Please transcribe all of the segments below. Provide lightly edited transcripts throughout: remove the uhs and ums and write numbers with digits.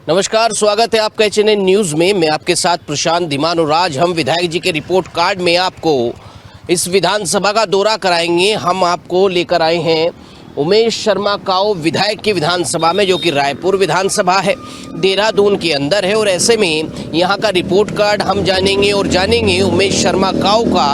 नमस्कार, स्वागत है आपका HNN न्यूज़ में। मैं आपके साथ प्रशांत धीमान और आज हम विधायक जी के रिपोर्ट कार्ड में आपको इस विधानसभा का दौरा कराएंगे। हम आपको लेकर आए हैं उमेश शर्मा काऊ विधायक की विधानसभा में, जो कि रायपुर विधानसभा है, देहरादून के अंदर है। और ऐसे में यहाँ का रिपोर्ट कार्ड हम जानेंगे और जानेंगे उमेश शर्मा काऊ का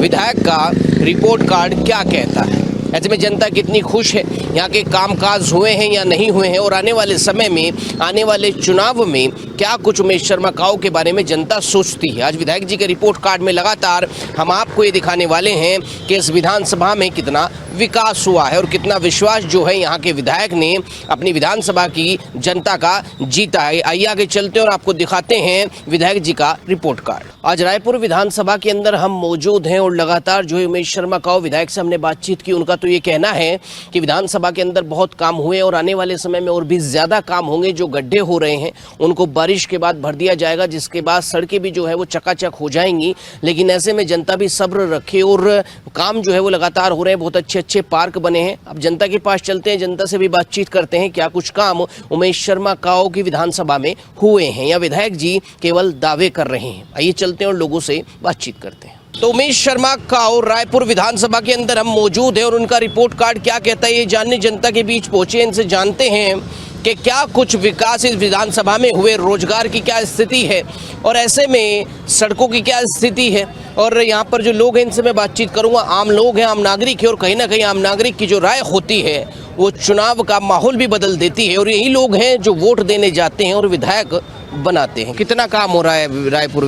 विधायक का रिपोर्ट कार्ड क्या कहता है। ऐसे में जनता कितनी खुश है, यहाँ के कामकाज हुए हैं या नहीं हुए हैं, और आने वाले समय में आने वाले चुनाव में क्या कुछ उमेश शर्मा काऊ के बारे में जनता सोचती है। आज विधायक जी के रिपोर्ट कार्ड में लगातार हम आपको ये दिखाने वाले हैं कि इस विधानसभा में कितना विकास हुआ है और कितना विश्वास जो है यहाँ के विधायक ने अपनी विधानसभा की जनता का जीता है। आइए आगे चलते हैं और आपको दिखाते हैं विधायक जी का रिपोर्ट कार्ड। आज रायपुर विधानसभा के अंदर हम मौजूद हैं और लगातार जो है उमेश शर्मा काऊ विधायक से हमने बातचीत की। उनका तो ये कहना है कि विधानसभा के अंदर बहुत काम हुए और आने वाले समय में और भी ज़्यादा काम होंगे। जो गड्ढे हो रहे हैं उनको बारिश के बाद भर दिया जाएगा, जिसके बाद सड़कें भी जो है वो चकाचक हो जाएंगी। लेकिन ऐसे में जनता भी सब्र रखे और काम जो है वो लगातार हो रहे हैं। बहुत अच्छे पार्क बने हैं। अब जनता के पास चलते हैं, जनता से भी बातचीत करते हैं क्या कुछ काम उमेश शर्मा काऊ की विधानसभा में हुए हैं या विधायक जी केवल दावे कर रहे हैं। आइए चलते हैं और लोगों से बातचीत करते हैं। तो उमेश शर्मा काऊ रायपुर विधानसभा के अंदर हम मौजूद हैं और उनका रिपोर्ट कार्ड क्या कहता है ये जानने जनता के बीच पहुंचे। इनसे जानते हैं कि क्या कुछ विकास इस विधानसभा में हुए, रोजगार की क्या स्थिति है और ऐसे में सड़कों की क्या स्थिति है। और यहाँ पर जो लोग हैं इनसे मैं बातचीत करूँगा। आम लोग हैं, आम नागरिक है, और कहीं ना कहीं आम नागरिक की जो राय होती है वो चुनाव का माहौल भी बदल देती है। और यही लोग हैं जो वोट देने जाते हैं और विधायक बनाते हैं। कितना काम हो रहा है रायपुर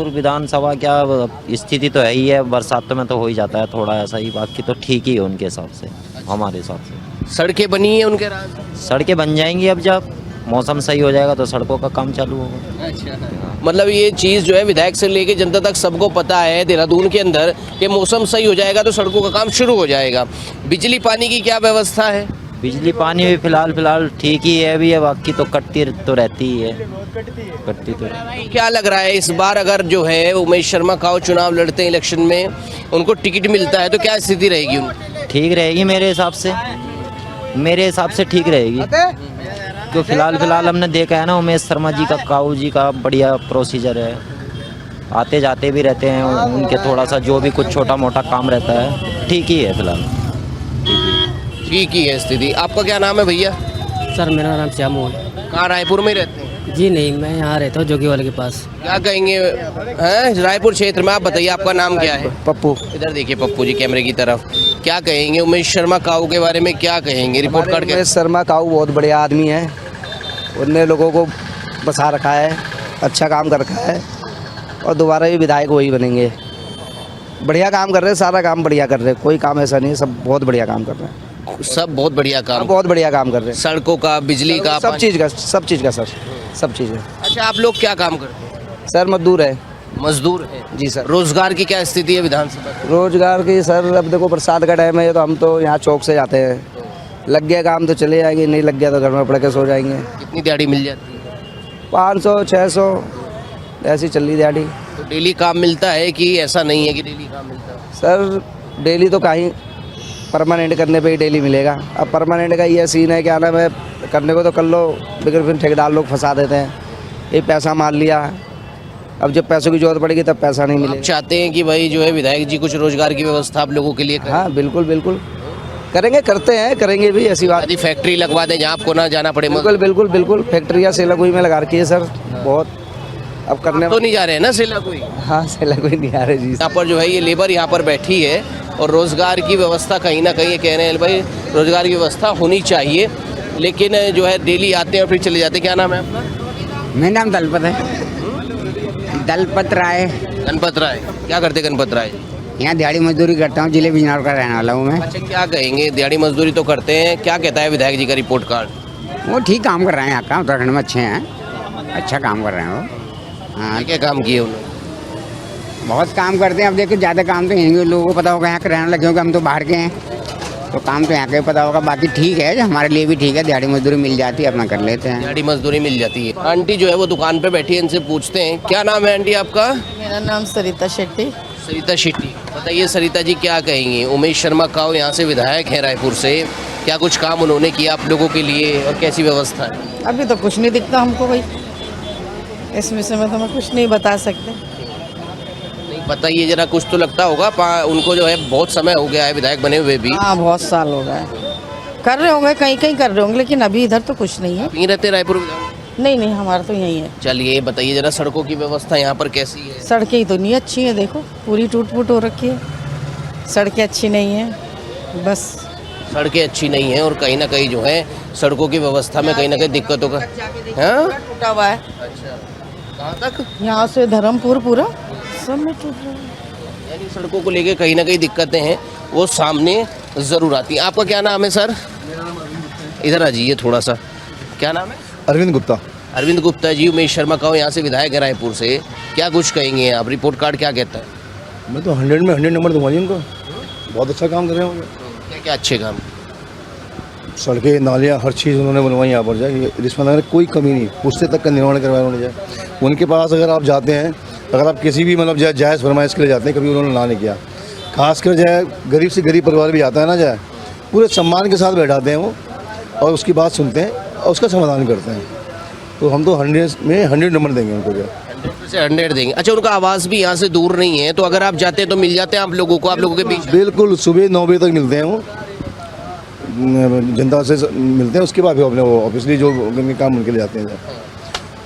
विधानसभा क्या स्थिति तो है ही है। बरसात में तो हो ही जाता है थोड़ा ऐसा ही, बाकी तो ठीक ही है उनके हिसाब से। हमारे हिसाब से सड़कें बनी है उनके राज, सड़कें बन जाएंगी। अब जब मौसम सही हो जाएगा तो सड़कों का काम चालू होगा। अच्छा, मतलब ये चीज़ जो है विधायक से लेके जनता तक सबको पता है देहरादून के अंदर कि मौसम सही हो जाएगा तो सड़कों का काम शुरू हो जाएगा। बिजली पानी की क्या व्यवस्था है? बिजली पानी भी फिलहाल ठीक ही है अभी, बाकी तो कटती तो रहती ही है, कटती तो। क्या लग रहा है इस बार अगर जो है उमेश शर्मा काऊ चुनाव लड़ते हैं, इलेक्शन में उनको टिकट मिलता है तो क्या स्थिति रहेगी उनकी? ठीक रहेगी मेरे हिसाब से ठीक रहेगी। क्यों फिलहाल हमने देखा है ना, उमेश शर्मा जी का काऊ जी का बढ़िया प्रोसीजर है, आते जाते भी रहते हैं। उनके थोड़ा सा जो भी कुछ छोटा मोटा काम रहता है ठीक ही है फिलहाल, ठीक ही है स्थिति। आपका क्या नाम है भैया? सर मेरा नाम श्यामू है। कहाँ, रायपुर में रहते हैं? जी नहीं, मैं यहाँ रहता हूँ जोगी वाले के पास। क्या कहेंगे हैं रायपुर क्षेत्र में? आप बताइए आपका नाम क्या है? पप्पू। इधर देखिए पप्पू जी कैमरे की तरफ। क्या कहेंगे उमेश शर्मा काऊ के बारे में, क्या कहेंगे रिपोर्ट कार्ड? उमेश शर्मा काऊ बहुत बढ़िया आदमी है, उनने लोगों को बसा रखा है, अच्छा काम कर रखा है और दोबारा भी विधायक वही बनेंगे। बढ़िया काम कर रहे हैं, सारा काम बढ़िया कर रहे हैं, कोई काम ऐसा नहीं है, सब बहुत बढ़िया काम कर रहे हैं। सब बहुत बढ़िया काम, बहुत बढ़िया काम कर रहे हैं। सड़कों का, बिजली का, सब चीज़ का सर, सब चीज़ है। अच्छा, आप लोग क्या काम करते हैं? सर मजदूर है। मजदूर है जी सर। रोजगार की क्या स्थिति है विधानसभा? रोजगार की सर अब देखो बरसात का टाइम है तो हम तो यहाँ चौक से जाते हैं, लग गया काम तो चले जाएंगे, नहीं लग गया तो घर में पड़ के सो जाएंगे। कितनी दिहाड़ी मिल जाती है? 500-600 ऐसी चल रही दिहाड़ी। तो डेली काम मिलता है कि ऐसा नहीं है कि डेली काम मिलता है? सर डेली तो कहीं परमानेंट करने पे ही डेली मिलेगा। अब परमानेंट का ये सीन है, क्या नाम है, करने को तो कर लो लेकिन फिर ठेकेदार लोग फंसा देते हैं, ये पैसा मान लिया, अब जब पैसों की जरूरत पड़ेगी तब पैसा नहीं मिलेगा। आप चाहते हैं कि भाई जो है विधायक जी कुछ रोजगार की व्यवस्था आप लोगों के लिए करें? हाँ बिल्कुल करेंगे, करते हैं, करेंगे भी, ऐसी बात। यदि फैक्ट्री लगवा दें जहाँ आपको ना जाना पड़े? बिल्कुल फैक्ट्रियाँ सेलाकुई में लगा रखी है सर, बहुत। अब करने तो नहीं जा रहे हैं ना सेलाकुई? हाँ सेलाकुई नहीं आ रहे जी। यहाँ पर जो है ये लेबर यहाँ पर बैठी है और रोजगार की व्यवस्था कहीं ना कहीं कह रहे हैं भाई रोजगार की व्यवस्था होनी चाहिए, लेकिन जो है डेली आते हैं और फिर चले जाते हैं। क्या नाम है आपका? मेरा नाम दलपत है, दलपत राय। गणपत राय, क्या करते गणपत राय? यहाँ दिहाड़ी मजदूरी करता हूँ, जिले बिजनौर का रहने वाला हूँ मैं। अच्छा, क्या कहेंगे, दिहाड़ी मजदूरी तो करते हैं, क्या कहता है विधायक जी का रिपोर्ट कार्ड? वो ठीक काम कर रहे हैं, यहाँ का उत्तराखंड में अच्छे हैं, अच्छा काम कर रहे हैं वो। हाँ क्या काम किए उन्होंने? बहुत काम करते हैं। अब देखो ज़्यादा काम तो यहीं लोगों को पता होगा, यहाँ के रहने लगे, क्योंकि हम तो बाहर के हैं तो काम तो यहाँ का ही पता होगा। बाकी ठीक है, हमारे लिए भी ठीक है, दिहाड़ी मजदूरी मिल जाती है, अपना कर लेते हैं। दिहाड़ी मजदूरी मिल जाती है। आंटी जो है वो दुकान पे बैठी है, इनसे पूछते हैं क्या नाम है आंटी आपका? मेरा नाम सरिता शेट्टी। सरिता शेट्टी, बताइए सरिता जी क्या कहेंगी? उमेश शर्मा काऊ यहाँ से विधायक हैं रायपुर से, क्या कुछ काम उन्होंने किया आप लोगों के लिए और कैसी व्यवस्था है? अभी तो कुछ नहीं दिखता हमको भाई, इस विषय में तो मैं कुछ नहीं बता सकते। नहीं बताइए जरा, कुछ तो लगता होगा उनको जो है बहुत समय हो गया है विधायक बने हुए भी। हाँ बहुत साल हो गए, कर रहे होंगे कहीं कहीं कर रहे होंगे, लेकिन अभी इधर तो कुछ नहीं है। यहीं रहते हैं रायपुर विधायक? नहीं नहीं, हमारा तो यही है। चलिए बताइए जरा, सड़कों की व्यवस्था यहाँ पर कैसी है? सड़कें तो नहीं अच्छी हैं, देखो पूरी टूट फूट हो रखी है, सड़कें अच्छी नहीं हैं बस। सड़कें अच्छी नहीं हैं और कहीं ना कहीं जो है सड़कों की व्यवस्था में कहीं ना कहीं दिक्कतों का। हाँ टूटा हुआ है, अच्छा, कहाँ तक? यहाँ से धर्मपुर पूरा सब में टूट रहा है। यानी सड़कों को लेके कहीं ना कहीं दिक्कतें हैं, वो सामने ज़रूर आती हैं। आपका क्या नाम है सर? इधर आ जाइए थोड़ा सा, क्या नाम है? अरविंद गुप्ता। अरविंद गुप्ता जी, उमेश शर्मा काऊ यहाँ से विधायक है रायपुर से, क्या कुछ कहेंगे आप? रिपोर्ट कार्ड क्या कहता है? मैं तो 100 में 100 नंबर दूंगा जी उनको, बहुत अच्छा काम कर रहे हैं वो। क्या क्या अच्छे काम? सड़कें नालियाँ हर चीज़ उन्होंने बनवाई यहाँ पर जाए, रिश्वत में कोई कमी नहीं, पुश्ते तक का निर्माण करवाया उन्होंने जाए। उनके पास अगर आप जाते हैं, अगर आप किसी भी मतलब जायज़ फरमाइश के लिए जाते हैं, कभी उन्होंने ना नहीं किया। खासकर जाए गरीब से गरीब परिवार भी आता है ना, जाए पूरे सम्मान के साथ बैठाते हैं वो, और उसकी बात सुनते हैं और उसका समाधान करते हैं। तो हम तो 100 में 100 नंबर देंगे उनको जो 100 से 100 देंगे। अच्छा, उनका आवास भी यहाँ से दूर नहीं है, तो अगर आप जाते हैं तो मिल जाते हैं आप लोगों को, आप लोगों के बीच? बिल्कुल, सुबह 9 बजे तक मिलते हैं वो, जनता से मिलते हैं, उसके बाद फिर अपने वो ऑब्वियसली जो उनके काम उनके लिए जाते हैं।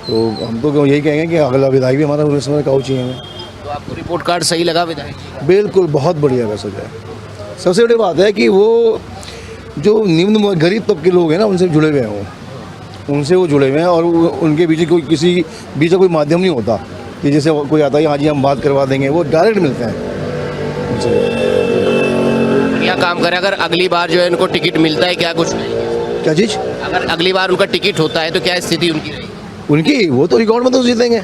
तो हम तो यही कहेंगे कि अगला विधायक भी हमारा उमेश शर्मा काऊ चाहिए हमें। तो आपको रिपोर्ट कार्ड सही लगा विधायक जी? बिल्कुल, बहुत बढ़िया वैसा है। सबसे बड़ी बात है कि वो जो निम्न गरीब तबके लोग हैं ना, उनसे जुड़े हुए हैं वो, उनसे वो जुड़े हुए हैं, और उनके बीच कोई किसी बीच का कोई माध्यम नहीं होता कि जैसे कोई आता है हाँ जी हम बात करवा देंगे, वो डायरेक्ट मिलते हैं उनसे। क्या काम करें? अगर अगली बार जो है इनको टिकट मिलता है, क्या कुछ क्या चीज़? अगर अगली बार उनका टिकट होता है तो क्या स्थिति उनकी रहेगी? उनकी वो तो रिकॉर्ड में तो जीतेंगे,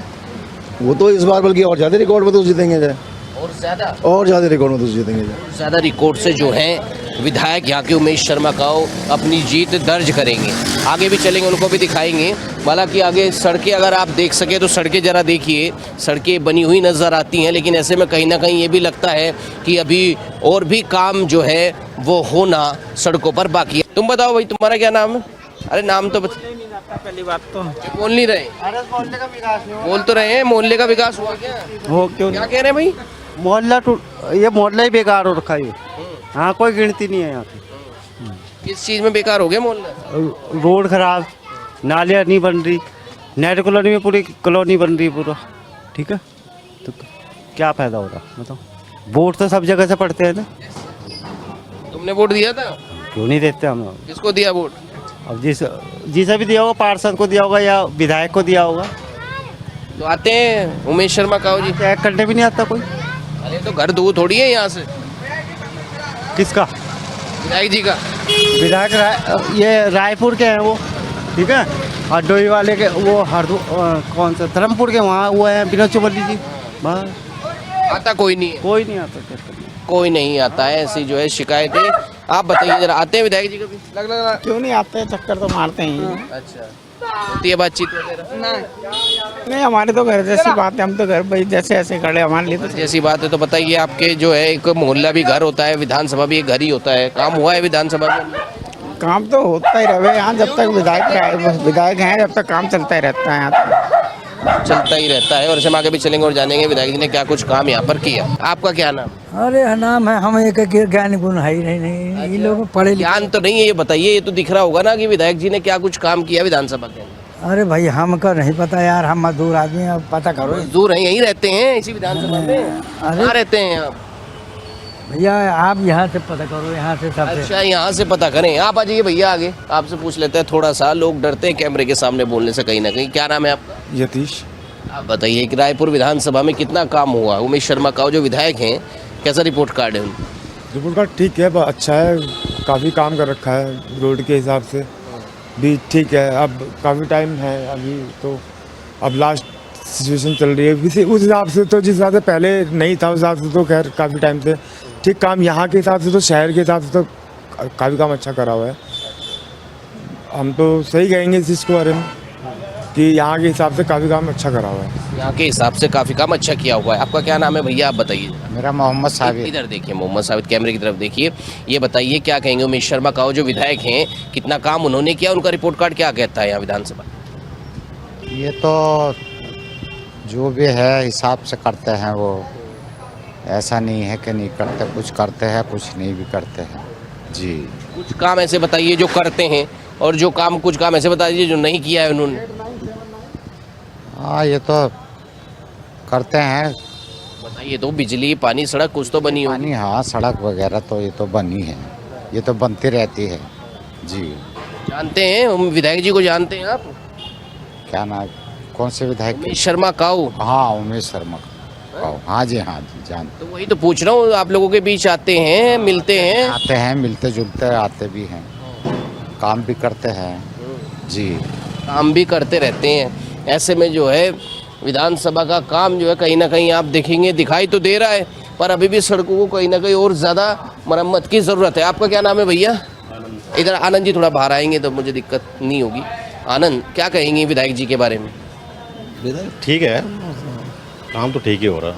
वो तो इस बार बल्कि और ज़्यादा रिकॉर्ड में तो जीतेंगे जाए, और ज़्यादा रिकॉर्ड में तो जीतेंगे जाए। ज़्यादा रिकॉर्ड से जो है विधायक यहाँ के उमेश शर्मा काऊ अपनी जीत दर्ज करेंगे। आगे भी चलेंगे, उनको भी दिखाएंगे। हालांकि आगे सड़कें अगर आप देख सके तो सड़कें ज़रा देखिए, सड़कें बनी हुई नज़र आती हैं, लेकिन ऐसे में कहीं ना कहीं ये भी लगता है कि अभी और भी काम जो है वो होना सड़कों पर बाकी है। तुम बताओ भाई, तुम्हारा क्या नाम है? अरे नाम तो पहली बात तो बोल नहीं रहे। मोहल्ले का विकास बोल तो रहे हैं, मोहल्ले का विकास हुआ क्या? हो क्यों? क्या कह रहे हैं भाई? मोहल्ला ये मोहल्ला ही बेकार हो रखा है। हाँ, कोई गिनती नहीं है यहाँ पे। किस चीज़ में बेकार हो गया मोहल्ला? रोड खराब, नालियाँ नहीं बन रही, नेट कॉलोनी में पूरी कॉलोनी बन रही पूरा, ठीक है, तो क्या फ़ायदा हो रहा बताओ? वोट तो सब जगह से पड़ते हैं ना। तुमने वोट दिया था? क्यों नहीं देते हम? किसको दिया वोट? अब जिसे भी दिया होगा, पार्षद को दिया होगा या विधायक को दिया होगा। तो आते हैं उमेश शर्मा काऊ जी? चेक करने भी नहीं आता कोई। अरे तो घर दूर थोड़ी है यहाँ से। किसका? विधायक जी का। विधायक ये रायपुर के हैं वो, ठीक है, हरदोई वाले के वो कौन सा धर्मपुर के वहाँ वो है विनोद चौबली जी। बस आता कोई नहीं है? कोई नहीं आता, कोई नहीं आता है, ऐसी जो है शिकायतें। आप बताइए जरा, आते हैं विधायक जी कभी? क्यों नहीं आते? चक्कर तो मारते हैं। अच्छा, होती है बातचीत वगैरह? नहीं, हमारे तो घर जैसी बात है, हम तो घर भाई जैसे ऐसे खड़े हमारे लिए तो। जैसी बात है तो बताइए, आपके जो है एक मोहल्ला भी घर होता है, विधानसभा भी एक घर ही होता है, काम हुआ है विधानसभा में? काम तो होता ही रहे यहाँ, जब तक विधायक हैं जब तक काम चलता ही रहता है यहाँ। चलता ही रहता है। और इसमें आगे भी चलेंगे और जानेंगे विधायक जी ने क्या कुछ काम यहाँ पर किया। आपका क्या नाम? अरे नाम है, हम एक ज्ञान गुण है ही नहीं, ये लोग पढ़े लिखे। ज्ञान तो नहीं है, ये बताइए, ये तो दिख रहा होगा ना कि विधायक जी ने क्या कुछ काम किया विधानसभा के अंदर। अरे भाई हमको नहीं पता यार, हम मजदूर आदमी, अब पता करो। मजदूर हैं, यहीं रहते हैं इसी विधानसभा में? कहाँ रहते हैं आप? भैया आप यहाँ से पता करो, यहाँ से सबसे। अच्छा, यहाँ से पता करें। आप आ जाइए भैया, आगे आपसे पूछ लेते हैं थोड़ा सा। लोग डरते हैं कैमरे के सामने बोलने से कहीं ना कहीं। क्या नाम है आपका? यतीश। आप बताइए कि रायपुर विधानसभा में कितना काम हुआ? उमेश शर्मा काऊ जो विधायक हैं, कैसा रिपोर्ट कार्ड है उनका? रिपोर्ट कार्ड ठीक है, अच्छा है, काफ़ी काम कर रखा है, रोड के हिसाब से भी ठीक है। अब काफ़ी टाइम है अभी तो, अब लास्ट सिचुएशन चल रही है उस हिसाब से, तो जिस हिसाब से पहले नहीं था उस हिसाब से तो खैर काफ़ी टाइम से ठीक काम, यहाँ के हिसाब से तो शहर के हिसाब से तो काफ़ी काम अच्छा करा हुआ है। हम तो सही कहेंगे इस चीज़ के बारे में। कि यहाँ के हिसाब से काफ़ी काम अच्छा करा हुआ है। यहाँ के हिसाब से काफ़ी काम अच्छा किया हुआ है। आपका क्या नाम है भैया, आप बताइए। मेरा मोहम्मद साबिर। इधर देखिए, मोहम्मद साबित, कैमरे की तरफ देखिए। ये बताइए क्या कहेंगे उमेश शर्मा काऊ जो विधायक हैं, कितना काम उन्होंने किया, उनका रिपोर्ट कार्ड क्या कहता है यहाँ विधानसभा? ये तो जो भी है हिसाब से करते हैं वो, ऐसा नहीं है कि नहीं करते, कुछ करते हैं कुछ नहीं भी करते हैं जी। कुछ काम ऐसे बताइए जो करते हैं, और जो काम, कुछ काम ऐसे बता दीजिए जो नहीं किया है उन्होंने। हाँ ये तो करते हैं। बताइए तो, बिजली, पानी, सड़क कुछ तो बनी होगी। पानी, हाँ सड़क वगैरह तो ये तो बनी है, ये तो बनती रहती है जी। जानते हैं विधायक जी को, जानते हैं आप? क्या नाम, कौन से विधायक? उमेश शर्मा काऊ। हाँ उमेश शर्मा काऊ, हाँ जी जान। तो वही तो पूछ रहा हूँ, आप लोगों के बीच आते हैं, मिलते हैं? आते हैं, मिलते जुलते आते भी हैं, काम भी करते हैं जी। काम भी करते रहते हैं। ऐसे में जो है विधानसभा का काम जो है कहीं ना कहीं आप देखेंगे दिखाई तो दे रहा है, पर अभी भी सड़कों को कहीं ना कहीं और ज़्यादा मरम्मत की ज़रूरत है। आपका क्या नाम है भैया? इधर आनंद जी थोड़ा बाहर आएंगे तो मुझे दिक्कत नहीं होगी। आनंद, क्या कहेंगे विधायक जी के बारे में? ठीक है, काम तो ठीक ही हो रहा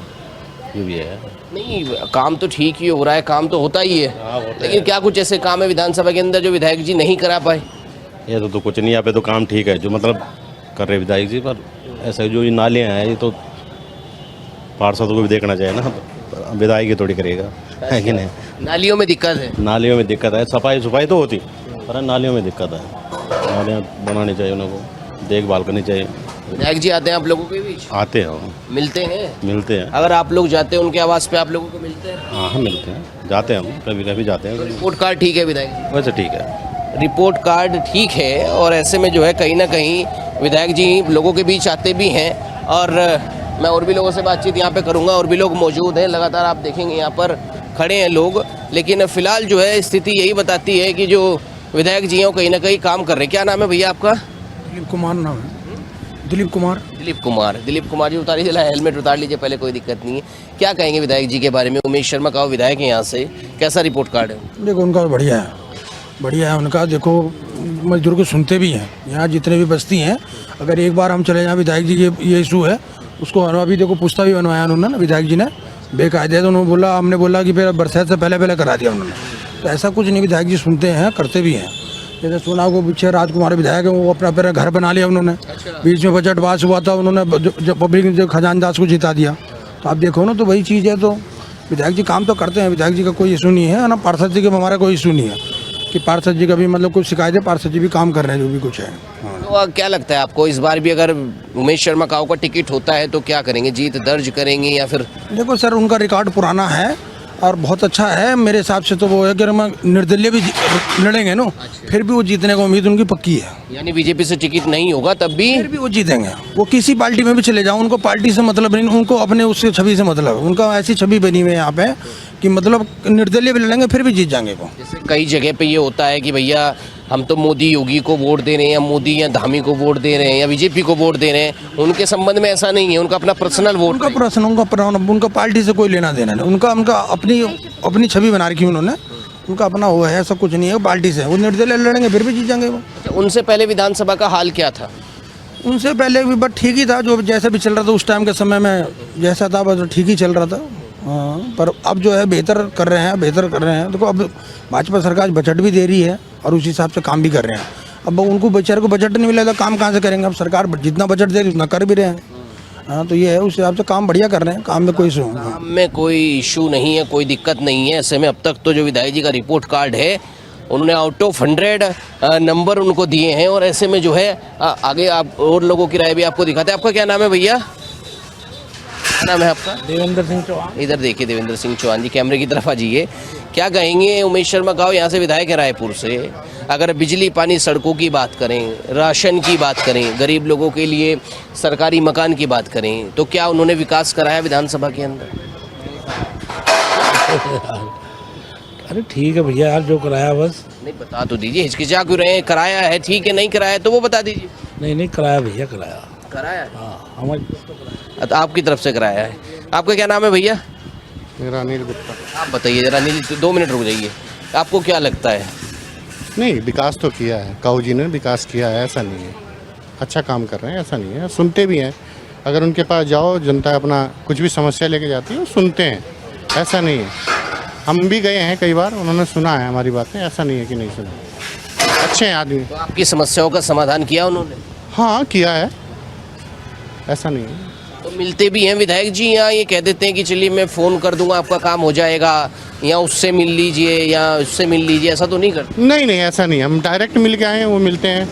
ये भी है। नहीं, काम तो ठीक ही हो रहा है, काम तो होता ही है, लेकिन क्या कुछ ऐसे काम है विधानसभा के अंदर जो विधायक जी नहीं करा पाए? ये तो कुछ नहीं, यहाँ पे तो काम ठीक है जो मतलब कर रहे विधायक जी, पर ऐसे जो ये नालियाँ हैं ये तो पार्षदों को भी देखना चाहिए ना, विधायक ही थोड़ी करेगा, है कि नहीं? नालियों में दिक्कत है? नालियों में दिक्कत है, सफाई तो होती, पर नालियों में दिक्कत है। नालियाँ बनानी चाहिए, उनको देखभाल करनी चाहिए। विधायक जी आते हैं आप लोगों के बीच? आते हैं, मिलते हैं। अगर आप लोग जाते हैं उनके आवास पे, आप लोगों को मिलते हैं? हाँ मिलते हैं, जाते हैं हम, कभी कभी जाते हैं। रिपोर्ट कार्ड ठीक है विधायक जी? वैसे ठीक है, रिपोर्ट कार्ड ठीक है, और ऐसे में जो है कहीं ना कहीं विधायक जी लोगों के बीच आते भी हैं। और मैं और भी लोगों से बातचीत यहाँ पे करूँगा, और भी लोग मौजूद हैं, लगातार आप देखेंगे यहाँ पर खड़े हैं लोग। लेकिन फ़िलहाल जो है स्थिति यही बताती है कि जो विधायक जी हैं वो कहीं ना कहीं काम कर रहे हैं। क्या नाम है भैया आपका? दिलीप कुमार नाम है। दिलीप कुमार जी, उतार लीजिए, हेलमेट उतार लीजिए पहले, कोई दिक्कत नहीं है। क्या कहेंगे विधायक जी के बारे में? उमेश शर्मा का विधायक है यहाँ से, कैसा रिपोर्ट कार्ड है? देखो उनका बढ़िया है उनका। देखो मजदूर को सुनते भी हैं, यहाँ जितने भी बस्ती हैं, अगर एक बार हम चले जाएँ विधायक जी के ये इशू है उसको अभी देखो पुस्ता भी बनवाया उन्होंने ना विधायक जी ने बेकायदे, तो उन्होंने बोला, हमने बोला कि फिर बरसात से पहले करा दिया उन्होंने। तो ऐसा कुछ नहीं, विधायक जी सुनते हैं, करते भी हैं। जैसे सुना को पीछे राजकुमार विधायक है, वो अपना घर बना लिया उन्होंने। बीच में बजट पास हुआ था, उन्होंने जो पब्लिक जो खजान दास को जिता दिया। तो आप देखो ना, तो वही चीज़ है। तो विधायक जी काम तो करते हैं, विधायक जी का कोई इशू नहीं है ना, पार्षद जी का हमारा कोई इशू नहीं है कि पार्षद जी का भी मतलब कुछ शिकायत है, पार्षद जी भी काम कर रहे हैं जो भी कुछ है। तो क्या लगता है आपको, इस बार भी अगर उमेश शर्मा काऊ का टिकट होता है तो क्या करेंगे? जीत दर्ज करेंगे या फिर? देखो सर, उनका रिकॉर्ड पुराना है और बहुत अच्छा है मेरे हिसाब से। तो वो अगर हम निर्दलीय भी लड़ेंगे ना, फिर भी वो जीतने का उम्मीद उनकी पक्की है। यानी बीजेपी से टिकट नहीं होगा तब भी? फिर भी वो जीतेंगे। वो किसी पार्टी में भी चले जाओ, उनको पार्टी से मतलब नहीं, उनको अपने उससे छवि से मतलब है। उनका ऐसी छवि बनी हुई है यहाँ पे कि मतलब निर्दलीय भी लड़ेंगे फिर भी जीत जाएंगे वो। जैसे कई जगह पे ये होता है कि भैया हम तो मोदी योगी को वोट दे रहे हैं, या मोदी या धामी को वोट दे रहे हैं, या बीजेपी को वोट दे रहे हैं। उनके संबंध में ऐसा नहीं है, उनका अपना पर्सनल वोट, उनका पार्टी से कोई लेना देना नहीं। उनका अपनी छवि बना रखी उन्होंने, उनका अपना वो है, ऐसा कुछ नहीं है पार्टी से। वो निर्दलीय लड़ेंगे फिर भी जीत जाएंगे वो। उनसे पहले विधानसभा का हाल क्या था? उनसे पहले भी बट ठीक ही था, जो जैसा भी चल रहा था उस टाइम के समय में जैसा था बस ठीक ही चल रहा था। हाँ, पर अब जो है बेहतर कर रहे हैं। देखो अब भाजपा सरकार बजट भी दे रही है और उस हिसाब से काम भी कर रहे हैं। अब उनको बेचारे को बजट नहीं मिला तो काम कहाँ से करेंगे? अब सरकार जितना बजट दे रही उतना कर भी रहे हैं। हाँ, तो ये है, उस हिसाब से काम बढ़िया कर रहे हैं। काम में कोई इशू नहीं है, कोई दिक्कत नहीं है। ऐसे में अब तक तो जो विधायक जी का रिपोर्ट कार्ड है उन्होंने आउट ऑफ 100 नंबर उनको दिए हैं। और ऐसे में जो है आगे आप और लोगों की राय भी आपको दिखाते हैं। आपका क्या नाम है भैया? क्या नाम है आपका? देवेंद्र सिंह चौहान। इधर देखिए, देवेंद्र सिंह चौहान जी, कैमरे की तरफ आ जाइए। क्या कहेंगे उमेश शर्मा काऊ यहाँ से विधायक है रायपुर से, अगर बिजली, पानी, सड़कों की बात करें, राशन की बात करें, गरीब लोगों के लिए सरकारी मकान की बात करें, तो क्या उन्होंने विकास कराया विधानसभा के अंदर? अरे ठीक है भैया यार, जो कराया बस। नहीं, बता तो दीजिए, हिचकिचा क्यों रहे हैं? कराया है, ठीक है, नहीं कराया तो वो बता दीजिए। नहीं कराया भैया, कराया है? हाँ, हमारी तो आपकी तरफ से कराया है। आपका क्या नाम है भैया? मेरा अनिल गुप्ता। आप बताइए जरा। अनिल, 2 मिनट रुक जाइए। आपको क्या लगता है? नहीं, विकास तो किया है, काऊ जी ने विकास किया है, ऐसा नहीं है। अच्छा काम कर रहे हैं, ऐसा नहीं है, सुनते भी हैं। अगर उनके पास जाओ, जनता अपना कुछ भी समस्या लेके जाती है, वो सुनते हैं, ऐसा नहीं है। हम भी गए हैं कई बार, उन्होंने सुना है हमारी बातें, ऐसा नहीं है कि नहीं सुना। अच्छे हैं आदमी। तो आपकी समस्याओं का समाधान किया उन्होंने? हाँ, किया है, ऐसा नहीं है। तो मिलते भी हैं विधायक जी यहाँ, ये कह देते हैं कि चलिए मैं फ़ोन कर दूंगा आपका काम हो जाएगा, या उससे मिल लीजिए या उससे मिल लीजिए, ऐसा तो नहीं करते? नहीं नहीं, ऐसा नहीं, हम डायरेक्ट मिल के आए हैं, वो मिलते हैं,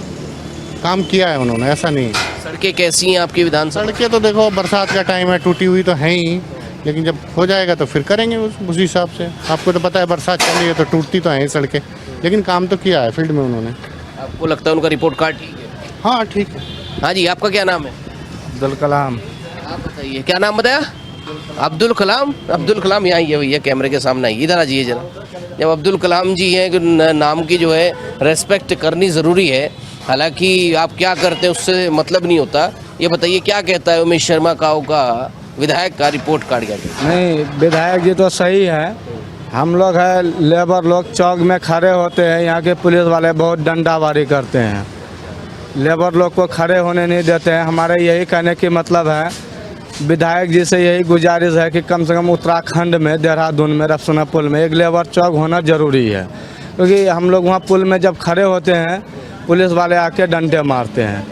काम किया है उन्होंने, ऐसा नहीं है। सड़कें कैसी हैं आपकी विधानसभा? सड़कें तो देखो, बरसात का टाइम है, टूटी हुई तो है ही, लेकिन जब हो जाएगा तो फिर करेंगे उस हिसाब से। आपको तो पता है बरसात चल रही है तो टूटती तो हैं सड़कें, लेकिन काम तो किया है फील्ड में उन्होंने। आपको लगता है उनका रिपोर्ट कार्ड ठीक है? हाँ ठीक है। हाँ जी, आपका क्या नाम है? अब्दुल कलाम। आप बताइए, क्या नाम बताया? अब्दुल कलाम। अब्दुल कलाम यहाँ आइए भैया, कैमरे के सामने आइए, इधर आ जाइए जरा। जब अब्दुल कलाम जी हैं, नाम की जो है रेस्पेक्ट करनी ज़रूरी है, हालांकि आप क्या करते हैं उससे मतलब नहीं होता। ये बताइए क्या कहता है उमेश शर्मा काऊ का विधायक का रिपोर्ट कार्ड? क्या कहता है? नहीं, विधायक जी तो सही है। हम लोग है लेबर लोग चौक में खड़े होते हैं, यहाँ के पुलिस वाले बहुत डंडाबाजी करते हैं, लेबर लोग को खड़े होने नहीं देते हैं। हमारे यही कहने की मतलब है, विधायक जी से यही गुजारिश है कि कम से कम उत्तराखंड में, देहरादून में, रफसना पुल में एक लेबर चौक होना ज़रूरी है, क्योंकि हम लोग वहाँ पुल में जब खड़े होते हैं पुलिस वाले आके डंडे मारते हैं,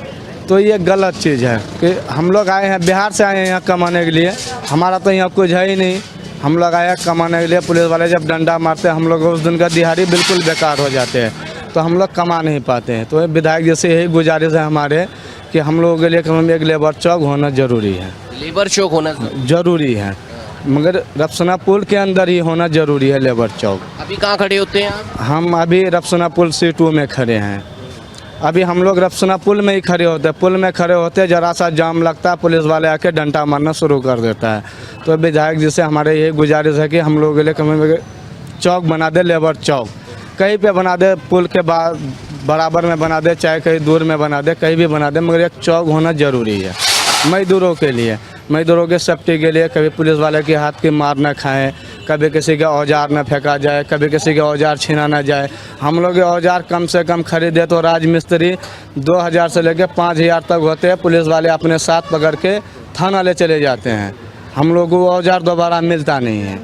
तो ये गलत चीज़ है। कि हम लोग आए हैं, बिहार से आए हैं यहाँ कमाने के लिए, हमारा तो यहाँ कुछ है ही नहीं, हम लोग आए हैं कमाने के लिए। पुलिस वाले जब डंडा मारते हैं, हम लोग उस दिन का दिहाड़ी बिल्कुल बेकार हो जाते हैं, तो हम लोग कमा नहीं पाते हैं। तो विधायक जी से यही गुजारिश है हमारे कि हम लोगों के लिए कम से कम एक लेबर चौक होना ज़रूरी है। लेबर चौक होना ज़रूरी है, मगर रफसना पुल के अंदर ही होना ज़रूरी है लेबर चौक। अभी कहाँ खड़े होते हैं आप? हम अभी रफसना पुल C2 में खड़े हैं। अभी हम लोग रफसना पुल में ही खड़े होते हैं, पुल में खड़े होते हैं, ज़रा सा जाम लगता है, पुलिस वाले आके डंडा मारना शुरू कर देता है। तो विधायक जी से हमारे यही गुजारिश है कि हम लोगों के लिए कम से कम चौक बना दे, लेबर चौक कहीं पे बना दे, पुल के बराबर में बना दे, चाहे कहीं दूर में बना दे, कहीं भी बना दे, मगर एक चौक होना ज़रूरी है मजदूरों के लिए, मजदूरों के सेफ्टी के लिए। कभी पुलिस वाले के हाथ की मार न खाएं, कभी किसी का औजार न फेंका जाए, कभी किसी का औजार छीना न जाए। हम लोग ये औजार कम से कम खरीदे तो राजमिस्त्री 2000 से लेकर 5000 तक होते हैं, पुलिस वाले अपने साथ पकड़ के थाना ले चले जाते हैं। हम लोग को औजार दोबारा मिलता नहीं है,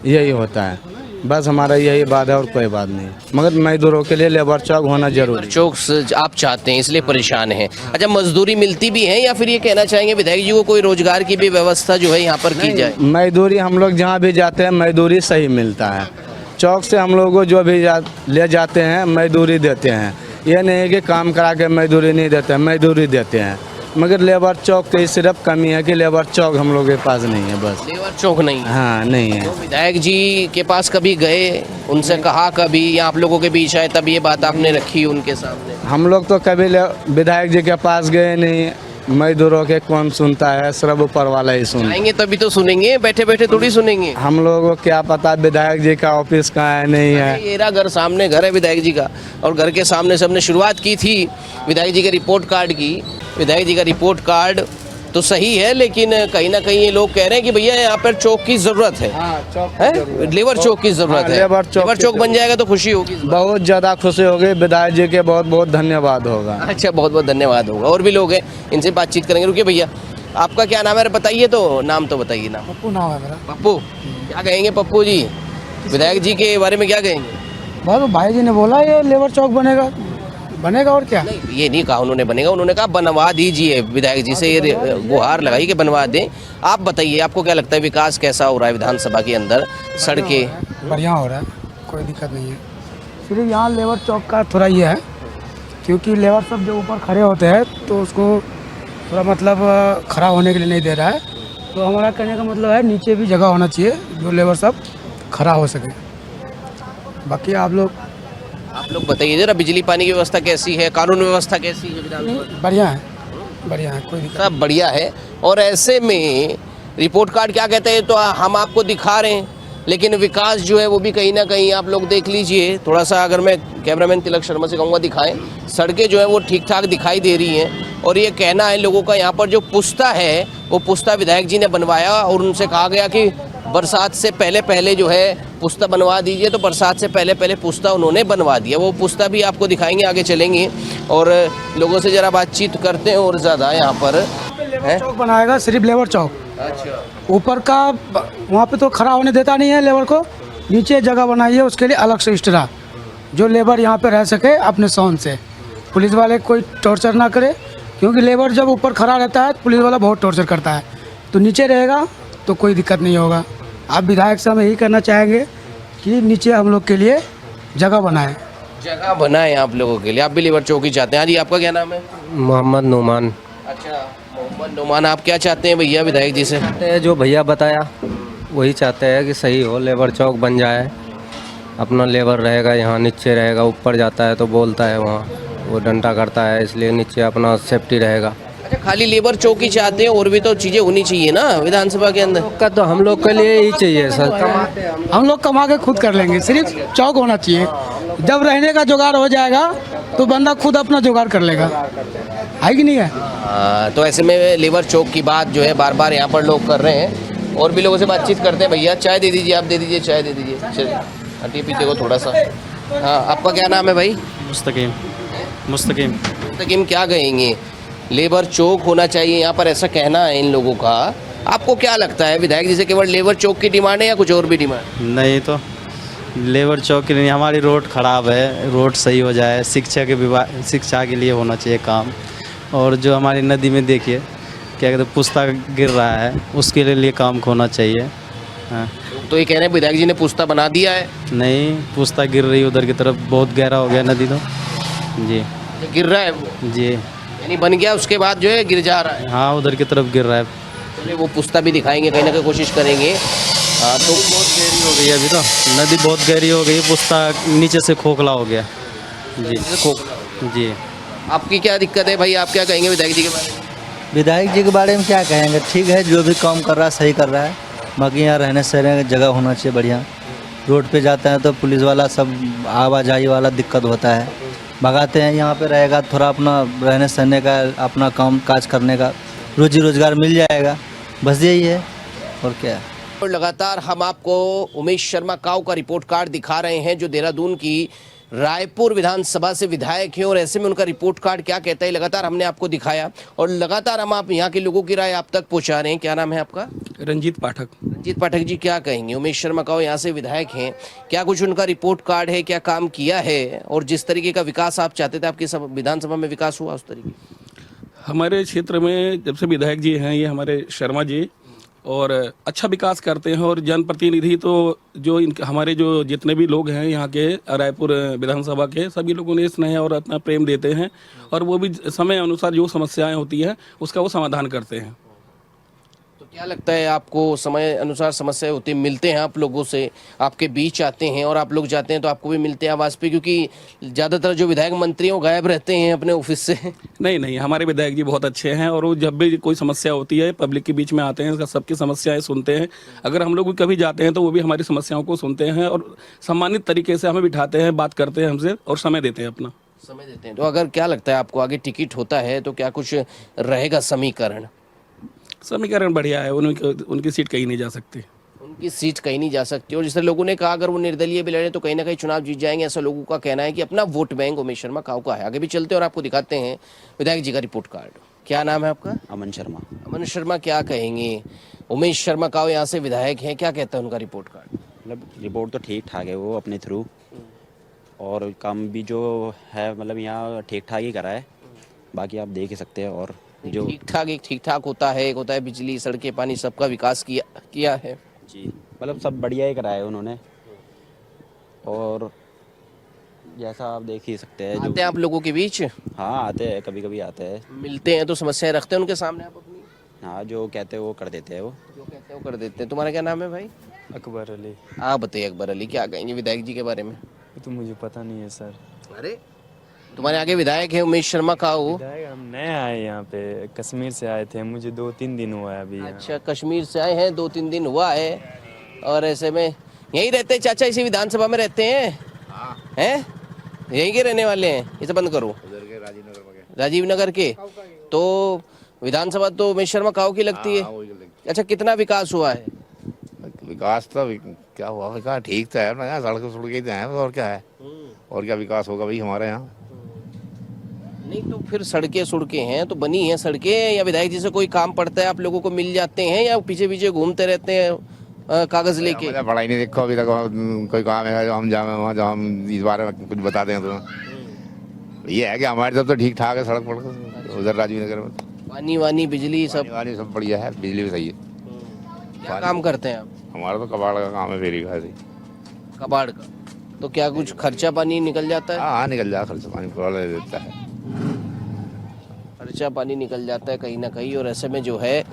यही होता है। बस हमारा यही बात है और कोई बात नहीं, मगर मजदूरों के लिए लेबर चौक होना जरूरी। चौक आप चाहते हैं इसलिए परेशान हैं। अच्छा, मजदूरी मिलती भी है या फिर ये कहना चाहेंगे विधायक जी को कोई रोजगार की भी व्यवस्था जो है यहाँ पर की जाए? मजदूरी हम लोग जहाँ भी जाते हैं मजदूरी सही मिलता है। चौक से हम लोग को जो भी ले जाते हैं मजदूरी देते हैं। ये नहीं है कि काम करा के मजदूरी नहीं देते हैं, मजदूरी देते हैं, मगर लेबर चौक की सिर्फ कमी है कि लेबर चौक हम लोग के पास नहीं है। बस लेबर चौक नहीं है। हाँ, नहीं है। तो विधायक जी के पास कभी गए, उनसे कहा कभी, या आप लोगों के बीच आए तब ये बात आपने रखी उनके सामने? हम लोग तो कभी विधायक जी के पास गए नहीं। मजदूरों के कौन सुनता है, सिर्फ ऊपर वाला ही सुनता है। आएंगे तभी तो सुनेंगे, बैठे बैठे थोड़ी सुनेंगे। हम लोगों को क्या पता विधायक जी का ऑफिस कहाँ है, नहीं है। मेरा घर सामने घर है विधायक जी का, और घर के सामने से हमने शुरुआत की थी विधायक जी के रिपोर्ट कार्ड की। विधायक जी का रिपोर्ट कार्ड तो सही है, लेकिन कहीं ना कहीं ये लोग कह रहे हैं कि भैया यहाँ पर चौक की जरूरत है, लेबर चौक की जरूरत है। लेबर चौक बन जाएगा तो खुशी होगी, बहुत ज़्यादा खुशी होगी। विधायक जी के बहुत बहुत धन्यवाद होगा। अच्छा, बहुत बहुत धन्यवाद होगा। और भी लोग हैं, इनसे बातचीत करेंगे। रुकिए भैया, आपका क्या नाम है बताइए तो, नाम तो बताइए। नाम पप्पू नाम है मेरा। पप्पू, क्या कहेंगे पप्पू जी विधायक जी के बारे में, क्या कहेंगे? बस भाई जी ने बोला ये लेबर चौक बनेगा और क्या। नहीं, ये नहीं कहा उन्होंने बनेगा, उन्होंने कहा बनवा दीजिए। विधायक जी से ये गुहार लगाई कि बनवा दें। आप बताइए, आपको क्या लगता है विकास कैसा हो रहा है विधानसभा के अंदर? सड़कें बढ़िया हो रहा है, कोई दिक्कत नहीं है। सिर्फ यहाँ लेबर चौक का थोड़ा ये है, क्योंकि लेबर सब जो ऊपर खड़े होते हैं तो उसको थोड़ा मतलब खड़ा होने के लिए नहीं दे रहा है। तो हमारा कहने का मतलब है नीचे भी जगह होना चाहिए जो लेबर सब खड़ा हो सके। बाकी आप लोग बताइए जरा, बिजली पानी की व्यवस्था कैसी है, कानून व्यवस्था कैसी है विधानसभा? बढ़िया है, बढ़िया है, कोई दिक्कत सब बढ़िया है। और ऐसे में रिपोर्ट कार्ड क्या कहते हैं तो हम आपको दिखा रहे हैं, लेकिन विकास जो है वो भी कहीं ना कहीं आप लोग देख लीजिए थोड़ा सा। अगर मैं कैमरामैन तिलक शर्मा से कहूँगा दिखाएं, सड़कें जो है वो ठीक ठाक दिखाई दे रही हैं। और ये कहना है लोगों का, यहाँ पर जो पुस्ता है वो पुस्ता विधायक जी ने बनवाया, और उनसे कहा गया कि बरसात से पहले जो है पुस्ता बनवा दीजिए, तो बरसात से पहले पुस्ता उन्होंने बनवा दिया। वो पुस्ता भी आपको दिखाएंगे, आगे चलेंगे। और लोगों से जरा बातचीत करते हैं और ज़्यादा यहाँ पर है। चौक बनाएगा, सिर्फ लेबर चौक। अच्छा, ऊपर का वहाँ पे तो खड़ा होने देता नहीं है लेबर को, नीचे जगह बनाई है उसके लिए अलग से एक्स्ट्रा, जो लेबर यहाँ पे रह सके अपने शौन से, पुलिस वाले कोई टॉर्चर ना करे, क्योंकि लेबर जब ऊपर खड़ा रहता है तो पुलिस वाला बहुत टॉर्चर करता है, तो नीचे रहेगा तो कोई दिक्कत नहीं होगा। आप विधायक से हम यही करना चाहेंगे कि नीचे हम लोग के लिए जगह बनाएं। जगह बनाए आप लोगों के लिए, आप भी लेबर चौक ही चाहते हैं। हाँ जी, आपका क्या नाम है? मोहम्मद नुमान। अच्छा, मोहम्मद नुमान, आप क्या चाहते हैं भैया विधायक जी से? जो भैया बताया वही चाहते हैं कि सही हो, लेबर चौक बन जाए, अपना लेबर रहेगा यहाँ, नीचे रहेगा, ऊपर जाता है तो बोलता है वहाँ, वो डंडा करता है, इसलिए नीचे अपना सेफ्टी रहेगा। अच्छा, खाली लेबर चौक ही चाहते हैं, और भी तो चीज़ें होनी चाहिए ना विधानसभा के अंदर? का तो हम लोग के लिए ही चाहिए सर, हम लोग कमा के खुद कर लेंगे, सिर्फ चौक होना चाहिए। जब रहने का जुगाड़ हो जाएगा तो बंदा खुद अपना जुगाड़ कर लेगा, है कि नहीं है? तो ऐसे में लेबर चौक की बात जो है बार बार यहाँ पर लोग कर रहे हैं, और भी लोगों से बातचीत करते हैं। भैया चाय दे दीजिए, आप दे दीजिए, चाय दे दीजिए, चलिए हटिए पीते को थोड़ा सा। हाँ, आपका क्या नाम है भाई? मुस्तकीम। मुस्तकीम। मुस्तकीम, क्या कहेंगे? लेबर चौक होना चाहिए यहाँ पर, ऐसा कहना है इन लोगों का। आपको क्या लगता है विधायक जी से केवल लेबर चौक की डिमांड है या कुछ और भी डिमांड? नहीं तो लेबर चौक के लिए हमारी रोड ख़राब है, रोड सही हो जाए, शिक्षा के लिए होना चाहिए काम। और जो हमारी नदी में देखिए क्या कहते हैं, पुस्ता गिर रहा है, उसके लिए काम होना चाहिए। हाँ। तो ये कह रहे हैं विधायक जी ने पुस्ता बना दिया है? नहीं, पुस्ता गिर रही उधर की तरफ, बहुत गहरा हो गया नदी तो। जी गिर रहा है वो? जी, यानी बन गया उसके बाद जो है गिर जा रहा है? हाँ उधर की तरफ गिर रहा है। चलिए वो पुस्ता भी दिखाएंगे, कहीं ना कहीं कोशिश करेंगे। हाँ, तो बहुत गहरी हो गई है अभी तो, नदी बहुत गहरी हो गई, पुस्ता नीचे से खोखला हो गया। जी जी। आपकी क्या दिक्कत है भाई, आप क्या कहेंगे विधायक जी के बारे में? विधायक जी के बारे में क्या कहेंगे, ठीक है, जो भी काम कर रहा है सही कर रहा है, बाकी यहाँ रहने सहने की जगह होना चाहिए बढ़िया। रोड पे जाते हैं तो पुलिस वाला सब आवाजाही वाला दिक्कत होता है, भगाते हैं। यहाँ पे रहेगा थोड़ा अपना रहने सहने का, अपना काम काज करने का रोजी रोजगार मिल जाएगा, बस यही है और क्या है। और लगातार हम आपको उमेश शर्मा काऊ का रिपोर्ट कार्ड दिखा रहे हैं, जो देहरादून की रायपुर विधानसभा से विधायक हैं, और ऐसे में उनका रिपोर्ट कार्ड क्या कहता है लगातार हमने आपको दिखाया, और लगातार हम आप यहाँ के लोगों की राय आप तक पहुँचा रहे हैं। क्या नाम है आपका? रंजीत पाठक। रंजीत पाठक जी, क्या कहेंगे? उमेश शर्मा काऊ यहाँ से विधायक हैं, क्या कुछ उनका रिपोर्ट कार्ड है, क्या काम किया है, और जिस तरीके का विकास आप चाहते थे आपकी विधानसभा में विकास हुआ उस तरीके? हमारे क्षेत्र में जब से विधायक जी हैं ये हमारे शर्मा जी, और अच्छा विकास करते हैं, और जनप्रतिनिधि तो जो हमारे जो जितने भी लोग हैं यहाँ के रायपुर विधानसभा के, सभी लोगों ने स्नेह और अपना प्रेम देते हैं, और वो भी समय अनुसार जो समस्याएं होती हैं उसका वो समाधान करते हैं। तो क्या लगता है आपको, समय अनुसार समस्या होती है, मिलते हैं आप लोगों से, आपके बीच आते हैं, और आप लोग जाते हैं तो आपको भी मिलते हैं आवाज़ पे, क्योंकि ज़्यादातर जो विधायक मंत्री हैं वो गायब रहते हैं अपने ऑफिस से? नहीं, हमारे विधायक जी बहुत अच्छे हैं, और वो जब भी कोई समस्या होती है पब्लिक के बीच में आते हैं, सबकी समस्याएं सुनते हैं। अगर हम लोग भी कभी जाते हैं तो वो भी हमारी समस्याओं को सुनते हैं, और सम्मानित तरीके से हमें बिठाते हैं, बात करते हैं हमसे, और समय देते हैं, अपना समय देते हैं। तो अगर क्या लगता है आपको, आगे टिकट होता है तो क्या कुछ रहेगा समीकरण? समीकरण बढ़िया है, उनकी सीट कहीं नहीं जा सकती। उनकी सीट कहीं नहीं जा सकती, और जिससे लोगों ने कहा अगर वो निर्दलीय भी लड़े तो कहीं ना कहीं चुनाव जीत जाएंगे, ऐसा लोगों का कहना है कि अपना वोट बैंक उमेश शर्मा काऊ का है। आगे भी चलते हैं और आपको दिखाते हैं विधायक जी का रिपोर्ट कार्ड। क्या नाम है आपका? अमन शर्मा। अमन शर्मा, क्या कहेंगे? उमेश शर्मा काऊ यहाँ से विधायक हैं, क्या कहता है उनका रिपोर्ट कार्ड? मतलब रिपोर्ट तो ठीक ठाक है वो अपने थ्रू, और काम भी जो है मतलब यहाँ ठीक ठाक ही करा है, बाकी आप देख ही सकते हैं। और जो ठीक ठाक होता है, एक होता है बिजली, सड़कें, पानी, सबका विकास किया है जी, मतलब सब बढ़िया ही कराया है उन्होंने। और जैसा आप देख ही सकते हैं, आते हैं आप लोगों के बीच? हाँ आते हैं, कभी कभी आते हैं, मिलते हैं तो समस्याएं रखते हैं उनके सामने आप अपनी? हाँ, जो कहते हैं वो कर देते हैं, वो जो कहते हैं वो कर देते हैं। तुम्हारा क्या नाम है भाई? अकबर अली। आप बताइए अकबर अली, क्या कहेंगे विधायक जी के बारे में? तो मुझे पता नहीं है सर। अरे तुम्हारे आगे विधायक है उमेश शर्मा काऊ। हम नए आए यहाँ पे, कश्मीर से आए थे, मुझे 2-3 दिन हुआ है अभी। अच्छा, कश्मीर से आए हैं, 2-3 दिन हुआ है, और ऐसे में यहीं रहते हैं चाचा, इसी विधानसभा में रहते हैं? हैं, यहीं के रहने वाले हैं? इसे बंद करो, राजीव नगर के। तो विधानसभा तो उमेश शर्मा काऊ की लगती है। अच्छा, कितना विकास हुआ है? विकास तो क्या हुआ, विकास ठीक तो है ना, सड़क सुड़कें तो हैं, और क्या है, और क्या विकास होगा भाई हमारे यहाँ? नहीं तो फिर सड़कें हैं तो बनी हैं सड़कें, या विधायक जी से कोई काम पड़ता है आप लोगों को मिल जाते हैं, या पीछे पीछे घूमते रहते हैं कागज लेके? मुझे पढ़ाई नहीं देखो अभी तक, कोई काम है जो हम जाए वहाँ जो हम इस बारे में कुछ बता दें तो ये है कि हमारी तरफ तो ठीक ठाक है सड़क पड़क, उधर राजीव नगर में पानी वानी बिजली सब पानी सब बढ़िया है, बिजली भी सही है। क्या काम करते हैं आप? हमारा तो कबाड़ का काम है, फेरी का ऐसे कबाड़ का। तो क्या कुछ खर्चा पानी निकल जाता है? हाँ निकल जाए, खर्च पानी पूरा ले देता है, खर्चा पानी निकल जाता है कहीं ना कहीं, और ऐसे में जो है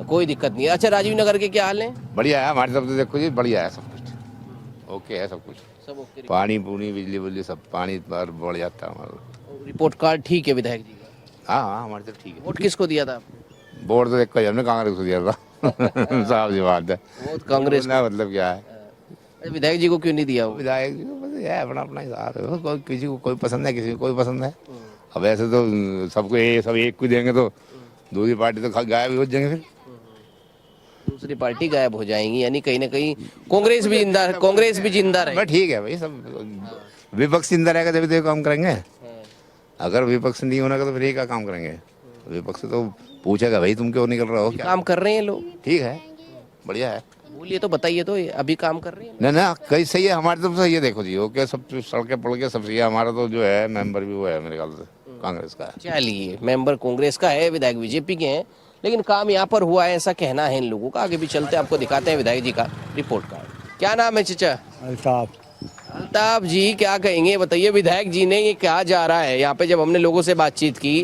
कोई दिक्कत नहीं है। अच्छा, राजीव नगर के क्या हाल है? बढ़िया है हमारी तरफ तो देखो जी, बढ़िया है सब कुछ, ओके है सब कुछ, सब ओके। पानी पूनी बिजली बुजली सब पानी पर बढ़ जाता है हमारा। रिपोर्ट कार्ड ठीक है विधायक जी का? हाँ हाँ हमारी तरफ ठीक है। वोट किसको दिया था? वोट तो देखो हमने कांग्रेस को दिया था साहब जी बात है, वोट कांग्रेस ना मतलब क्या है, विधायक जी को क्यों नहीं दिया? विधायक जी को बस ये अपना अपना हिसाब है, कोई किसी को कोई पसंद है, किसी को कोई पसंद है। अब ऐसे तो सबको सब एक को देंगे तो दूसरी पार्टी तो गायब हो जाएंगे, फिर दूसरी पार्टी गायब हो जाएंगी, यानी कहीं ना कहीं कांग्रेस भी जिंदा रहे। ठीक है भाई, सब विपक्ष जिंदा रहेगा तभी तो काम करेंगे, अगर विपक्ष नहीं होने का तो फिर ये क्या काम करेंगे? विपक्ष तो पूछेगा भाई तुम क्यों निकल रहे हो, क्या काम कर रहे हैं लोग? ठीक है, बढ़िया है, बोलिए तो बताइए, तो अभी काम कर रहे हैं? ना ना कहीं सही है, हमारी तरफ से ये देखो जी, ओके सब सड़कें पड़ के सब सही है। हमारा तो जो है मेंबर भी वो है मेरे ख्याल से कांग्रेस का है। चलिए, मेंबर कांग्रेस का है, विधायक बीजेपी के हैं, लेकिन काम यहाँ पर हुआ है ऐसा कहना है इन लोगों का। आगे भी चलते आपको दिखाते हैं विधायक जी का रिपोर्ट कार्ड। क्या नाम है चचा? अल्ताफ। अल्ताफ जी, क्या कहेंगे बताइए, विधायक जी ने ये कहा जा रहा है यहाँ पे, जब हमने लोगों से बातचीत की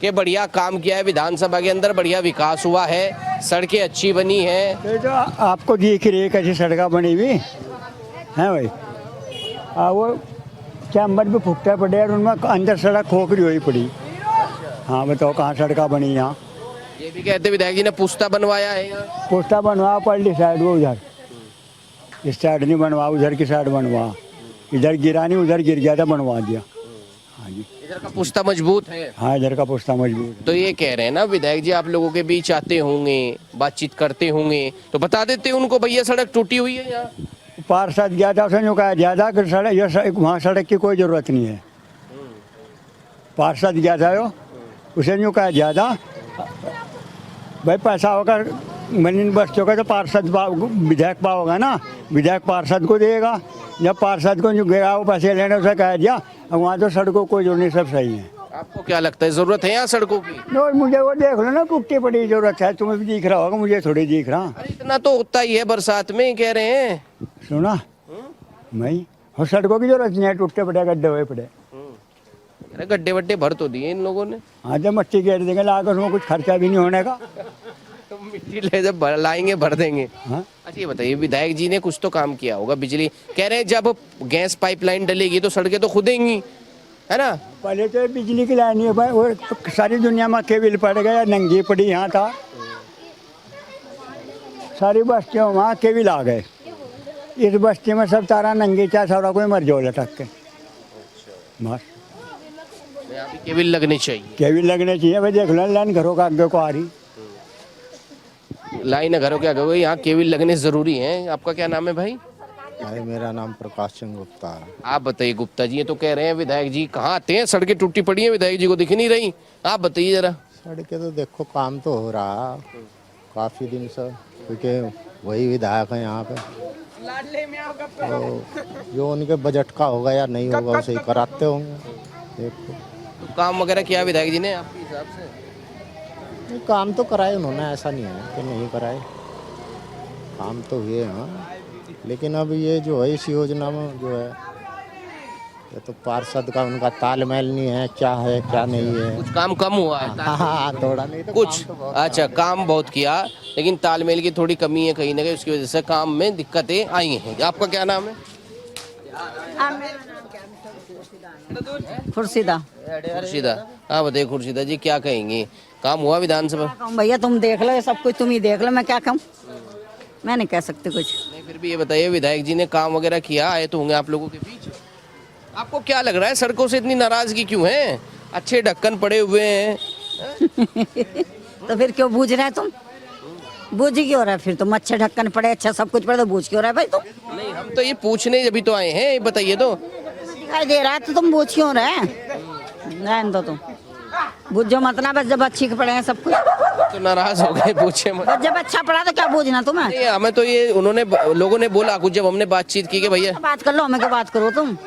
कि बढ़िया काम किया है विधानसभा के अंदर, बढ़िया विकास हुआ है, सड़कें अच्छी बनी है। तो जो आपको दिख रही है कैसी सड़कें बनी हुई है भाई, वो चैम्बर भी फुकता पड़े और उनमें अंदर सड़क खोखरी हुई पड़ी। हाँ बताओ कहाँ सड़कें बनी यहाँ? ये भी कहते विधायक जी ने पुस्ता बनवाया है यहाँ? पुस्ता बनवा पड़ली साइड, वो उधर इस साइड नहीं बनवा, उधर की साइड बनवा, इधर गिरा नहीं, उधर गिर गया था, बनवा दिया। हाँ जी, इधर का पुस्ता मजबूत है? हाँ इधर का पुस्ता मजबूत है। तो ये कह रहे हैं ना विधायक जी, आप लोगों के बीच आते होंगे, बातचीत करते होंगे, तो बता देते उनको भैया सड़क टूटी हुई है यहाँ। पार्षद गया था, उसने कहा ज्यादा कि सड़क वहाँ सड़क की कोई जरूरत नहीं है। पार्षद गया था वो, उसने यूँ कहा ज्यादा भाई पैसा होगा मनीन बच्चों का तो पार्षद विधायक पाओगा ना, विधायक पार्षद को देगा, जब पार्षद को जो गया वो पैसे लेने उसे कह दिया, अब वहाँ तो सड़कों को जोड़नी सब सही है। आपको क्या लगता है जरूरत है यहाँ सड़कों की? नो मुझे वो देख लो ना, टूटी पड़ी जरूरत है, तुम्हें भी दिख रहा होगा, मुझे थोड़ी दिख रहा। अरे इतना तो होता ही है बरसात में, कह रहे हैं। सुना भाई, और सड़कों की जरूरत नहीं है, टूटे पड़े गड्ढे हुए पड़े। अरे गड्ढे वड्ढे भर तो दिए इन लोगों ने। हाँ जब मट्टी घेर देंगे लाकर, उसमें कुछ खर्चा भी नहीं होने का, तो मिट्टी ले जब लाएंगे भर देंगे। हाँ? अच्छा ये बताइए, विधायक जी ने कुछ तो काम किया होगा, बिजली कह रहे हैं जब गैस पाइपलाइन डलेगी तो सड़कें तो खुदेंगी, है ना? पहले तो बिजली की लाइन है भाई, और सारी दुनिया में केबिल पड़ गया, नंगी पड़ी यहाँ था, सारी बस्तियों वहाँ केबिल आ गए, इस बस्ती में सब तारा नंगी, चाहे सारा कोई मर जाओ लटक के, बस यहाँ भी केबिल लगनी चाहिए। केबिल लगने चाहिए भाई, देख लो लाइन घरों का आगे को आ रही, लाइन घरों के आगे, यहाँ केबिल लगने जरूरी है। आपका क्या नाम है भाई? भाई मेरा नाम प्रकाश चंद्र गुप्ता है। आप बताइए गुप्ता जी, ये तो कह रहे हैं विधायक जी कहाँ आते हैं, सड़कें टूटी पड़ी हैं, विधायक जी को दिख नहीं रही, आप बताइए जरा। सड़कें तो देखो काम तो हो रहा काफ़ी दिन से, क्योंकि वही विधायक है यहाँ पे, तो जो उनके बजट का होगा या नहीं होगा उसे ही कराते होंगे। देखो तो काम वगैरह किया विधायक जी ने आपके हिसाब से? नहीं, काम तो कराए उन्होंने, ऐसा नहीं है कि नहीं कराए, काम तो हुए हैं, लेकिन अब ये जो है इस योजना में जो है, ये तो पार्षद का उनका तालमेल नहीं है, क्या है क्या नहीं है, कुछ काम कम हुआ है। हाँ थोड़ा, नहीं तो कुछ काम तो बहुत अच्छा काम बहुत किया, लेकिन तालमेल की थोड़ी कमी है कहीं ना कहीं, उसकी वजह से काम में दिक्कतें आई हैं। आपका क्या नाम है? खुर्शीदा। खुर्शीदा, हाँ बताइए खुर्शीदा जी, क्या कहेंगे, काम हुआ विधानसभा? भैया तुम देख लो, सब कुछ तुम ही देख लो, मैं क्या कहूँ, मैं नहीं कह सकती कुछ। नहीं फिर भी ये बताइए, विधायक जी ने काम वगैरह किया, आए तो होंगे आप लोगों के बीच, आपको क्या लग रहा है सड़कों से इतनी नाराजगी क्यों है? अच्छे ढक्कन पड़े हुए हैं तो फिर क्यों बूझ रहे तुम? बूझ क्यों रहा है फिर तुम? अच्छे ढक्कन पड़े, अच्छा सब कुछ पड़े, तो बूझ क्यों रहा है भाई तुम? नहीं हम तो ये पूछने अभी तो आए हैं, बताइए तो। दिखाई दे रहा है तो तुम बूझ क्यों रहे? रहने दो तुम। बुझो मत ना, बस जब अच्छी के पड़े सब कुछ। तो नाराज हो गए, पूछे मत। बस जब अच्छा पड़ा तो क्या बूझना तुम्हें। नहीं, हमें तो ये उन्होंने लोगों ने बोला कुछ, जब हमने बातचीत की कि भैया बात कर लो, हमें क्यों बात करो तुम।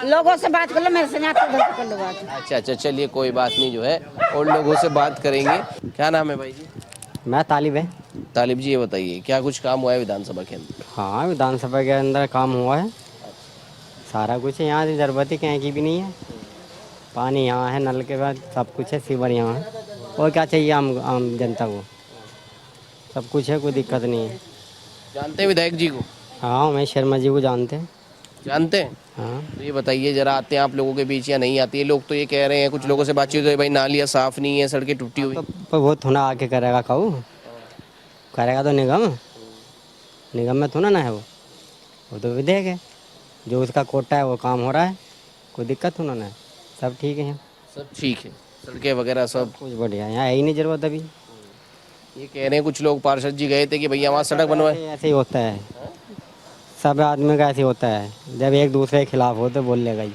लोगों से बात कर लो, मेरे से नहीं आते, उधर से कर लो बात। अच्छा, चलिए कोई बात नहीं, जो है और लोगों से बात करेंगे। क्या नाम है भाई जी? मैं तालिब है। तालिब जी, ये बताइए क्या कुछ काम हुआ है विधानसभा के अंदर? हाँ, विधानसभा के अंदर काम हुआ है, सारा कुछ है। यहाँ से ज़रूरत ही कहीं की भी नहीं है। पानी यहाँ है, नल के बाद सब कुछ है, सीवर यहाँ है, और क्या चाहिए आम जनता को। सब कुछ है, कोई दिक्कत नहीं है। जानते हैं विधायक जी को? हाँ, उमेश शर्मा जी को जानते हैं। जानते हैं? हाँ। तो ये बताइए जरा, आते हैं आप लोगों के बीच या नहीं आती है? लोग तो ये कह रहे हैं, कुछ लोगों से बातचीत हुई, भाई नालियाँ साफ नहीं है, सड़कें टूटी हुई। तो वो थोड़ा आके करेगा, कहूँ करेगा तो निगम में थोड़ा ना है वो तो विधेयक है, जो उसका कोटा है वो काम हो रहा है, कोई दिक्कत होना है, सब ठीक है। सब ठीक है, सड़कें वगैरह सब कुछ बढ़िया, यहाँ है ही नहीं ज़रूरत अभी। ये कह रहे हैं कुछ लोग, पार्षद जी गए थे कि भैया वहाँ सड़क बनवाए। ऐसे ही होता है, सब आदमी का ऐसे होता है, जब एक दूसरे के खिलाफ हो तो बोल लेगा ही।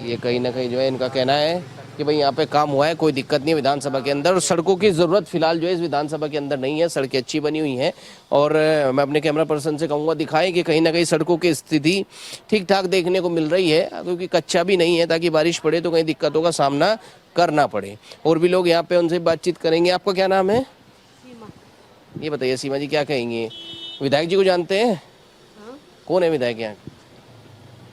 ये कहीं ना कहीं जो है इनका कहना है कि भाई यहाँ पे काम हुआ है, कोई दिक्कत नहीं है विधानसभा के अंदर, और सड़कों की ज़रूरत फिलहाल जो है इस विधानसभा के अंदर नहीं है, सड़कें अच्छी बनी हुई हैं। और मैं अपने कैमरा पर्सन से कहूँगा दिखाएं कि कहीं ना कहीं सड़कों की स्थिति ठीक ठाक देखने को मिल रही है, क्योंकि कच्चा भी नहीं है, ताकि बारिश पड़े तो कहीं दिक्कतों का सामना करना पड़े। और भी लोग यहाँ पे उनसे बातचीत करेंगे। आपका क्या नाम है? ये बताइए सीमा जी, क्या कहेंगे? विधायक जी को जानते हैं? कौन है विधायक यहाँ?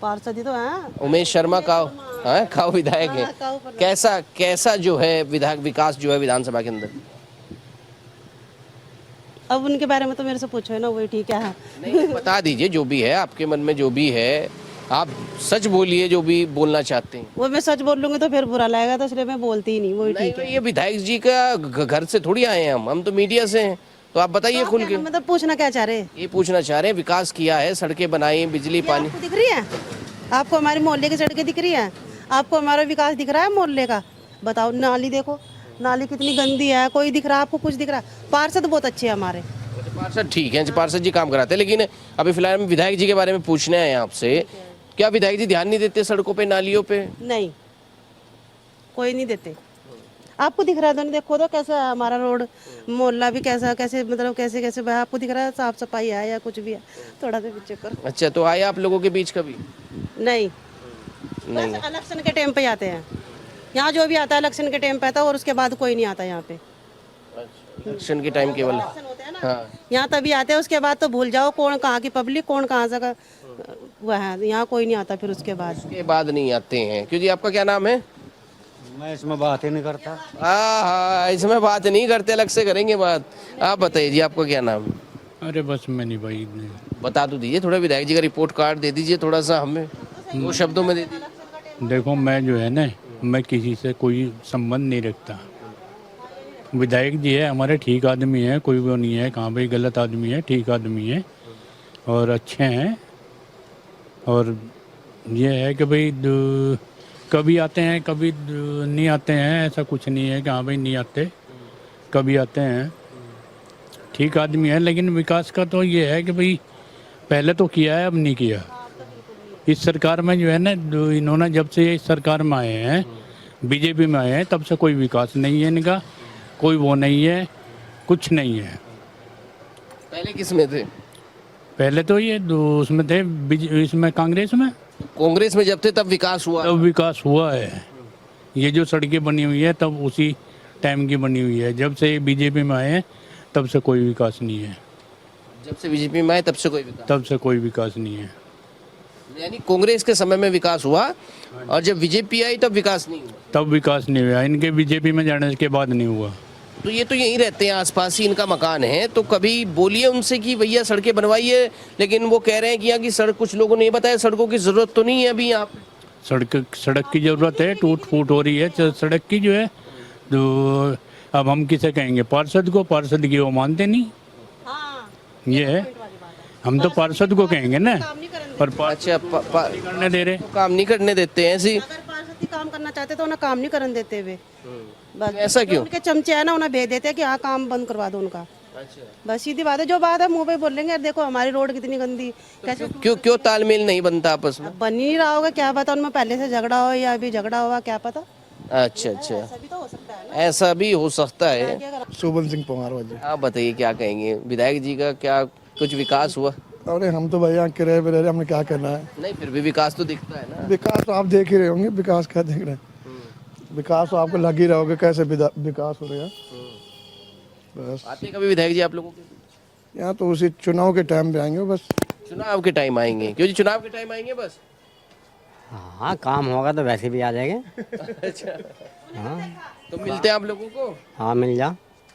पार्षद ही तो हैं, उमेश शर्मा काऊ विधायक है। कैसा जो है विधायक विकास जो है विधानसभा के अंदर? अब उनके बारे में तो मेरे से पूछो है ना, वही ठीक है। नहीं, बता दीजिए जो भी है आपके मन में, जो भी है आप सच बोलिए, जो भी बोलना चाहते हैं। वो मैं सच बोल लूंगी तो फिर बुरा लगेगा, तो इसलिए मैं बोलती ही नहीं, वही ठीक है। ये विधायक जी का घर से थोड़ी आए हैं हम तो मीडिया से हैं, तो आप बताइए खुल के। मतलब पूछना क्या चाह रहे हैं? ये पूछना चाह रहे हैं, विकास किया है, सड़कें बनाई, बिजली पानी दिख रही है आपको? हमारे मोहल्ले की सड़कें दिख रही है आपको? हमारा विकास दिख रहा है मोहल्ले का? बताओ, नाली देखो, नाली कितनी गंदी है, कोई दिख रहा है आपको? कुछ दिख रहा है? पार्षद बहुत अच्छे हैं हमारे। पार्षद ठीक है, पार्षद जी काम कराते हैं, लेकिन अभी फिलहाल हम विधायक जी के बारे में पूछने आए हैं आपसे। क्या विधायक जी ध्यान नहीं देते सड़कों पे, नालियों पे? नहीं, कोई नहीं देते। आपको दिख रहा है तो नहीं? देखो तो कैसा है हमारा रोड, मोहल्ला भी कैसा, कैसे मतलब कैसे कैसे भाई, आपको दिख रहा है साफ सफाई है या कुछ भी है? थोड़ा सा पीछे करो। अच्छा, तो आए आप लोगों के बीच कभी? नहीं, बस इलेक्शन के टाइम पे आते हैं। यहाँ जो भी आता है इलेक्शन के टाइम पे आता है, और उसके बाद कोई नहीं आता यहाँ पे। इलेक्शन के टाइम केवल? हाँ। यहाँ तभी आते हैं, उसके बाद तो भूल जाओ कौन कहाँ की पब्लिक, कौन कहाँ से वह है। यहाँ कोई नहीं आता फिर उसके बाद नहीं आते हैं। क्यों जी, आपका क्या नाम है? मैं इसमें बात ही नहीं करता। हाँ, इसमें बात नहीं करते, अलग से करेंगे बात। आप बताइए जी, आपका क्या नाम है? अरे बस मैं नहीं भाई, बता तो दीजिए, थोड़ा विधायक जी का रिपोर्ट कार्ड दे दीजिए, थोड़ा सा हमें 2 शब्दों में दे दीजिए। देखो, मैं जो है ना, मैं किसी से कोई संबंध नहीं रखता। विधायक जी है हमारे, ठीक आदमी है, कोई वो नहीं है कहाँ भाई गलत आदमी है, ठीक आदमी है और अच्छे हैं। और ये है कि भाई कभी आते हैं, कभी नहीं आते हैं, ऐसा कुछ नहीं है कि हाँ भाई नहीं आते, कभी आते हैं, ठीक आदमी है। लेकिन विकास का तो ये है कि भाई पहले तो किया है, अब नहीं किया। इस सरकार में जो है ना, इन्होंने जब से इस सरकार में आए हैं, बीजेपी में आए हैं, तब से कोई विकास नहीं है इनका, कोई वो नहीं है, कुछ नहीं है। पहले किस में थे? पहले तो ये उसमें थे, इसमें कांग्रेस में। कांग्रेस में जब थे तब विकास हुआ? तब विकास हुआ है। ये जो सड़कें बनी हुई है तब उसी टाइम की बनी हुई है। जब से बीजेपी में आए हैं तब से कोई विकास नहीं है। जब से बीजेपी में आए तब से कोई विकास नहीं है। यानी कांग्रेस के समय में विकास हुआ, और जब बीजेपी आई तब विकास नहीं हुआ? तब विकास नहीं हुआ, इनके बीजेपी में जाने के बाद नहीं हुआ। तो ये तो यहीं रहते हैं, आसपास ही इनका मकान है, तो कभी बोलिए उनसे कि भैया सड़कें बनवाइए, लेकिन वो कह रहे हैं कि यहाँ की सड़क, कुछ लोगों ने बताया सड़कों की जरूरत तो नहीं है अभी यहाँ पे। सड़क की जरूरत है, टूट फूट हो रही है सड़क की जो है। तो अब हम किसे कहेंगे? पार्षद को? पार्षद की वो मानते नहीं। ये है, हम तो पार्षद को कहेंगे ना, पर नहीं करने दे रहे, काम नहीं करने देते हैं। ऐसी पार्षद काम करना चाहते तो उन्हें काम नहीं करने देते वे। बस ऐसा क्यों? उनके चमचे है ना, उन्हें भेज देते हैं कि हाँ काम बंद करवा दो उनका। बस सीधी बात है, जो बात है मुंह पे बोल लेंगे, देखो हमारी रोड कितनी गंदी, कैसे क्यों तालमेल नहीं बनता आपस में? बन ही नहीं रहा होगा, क्या पता उनमें पहले से झगड़ा हो या अभी झगड़ा हुआ, क्या पता। अच्छा अच्छा, ऐसा भी हो सकता है। शोभन सिंह पंवार जी। आप बताइए क्या कहेंगे, विधायक जी का क्या कुछ विकास हुआ? अरे हम तो भैया के रहे रहे, हमने क्या करना है। नहीं फिर भी विकास तो दिखता है ना। विकास तो आप देख ही रहे होंगे, विकास क्या देख रहे हैं। विकास तो आपको लग ही रहोगे कैसे विकास हो रहा है। बस आते कभी विधायक जी आप लोगों के यहाँ तो उसी चुनाव के टाइम पे आएंगे बस। चुनाव के टाइम आएंगे? क्यों जी चुनाव के टाइम आएंगे बस? हाँ, काम होगा तो वैसे भी आ जाएंगे। अच्छा, हाँ तो मिलते हैं आप लोगों को? हाँ, मिल जा।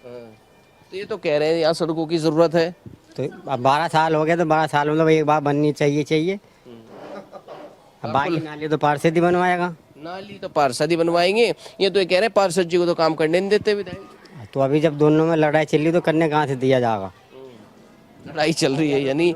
तो ये तो कह रहे हैं यहाँ सड़कों की जरूरत है। तो अब 12 साल हो गए, तो 12 साल मतलब एक बार बननी चाहिए। अब बाकी नाली तो पार्षद ही बनवाएगा। नाली तो पार्षद ही बनवाएंगे। ये तो ये कह रहे हैं पार्षद जी को तो काम करने नहीं देते विधायक। तो अभी जब दोनों में लड़ाई चल रही तो करने कहाँ से दिया जाएगा? लड़ाई चल रही है यानी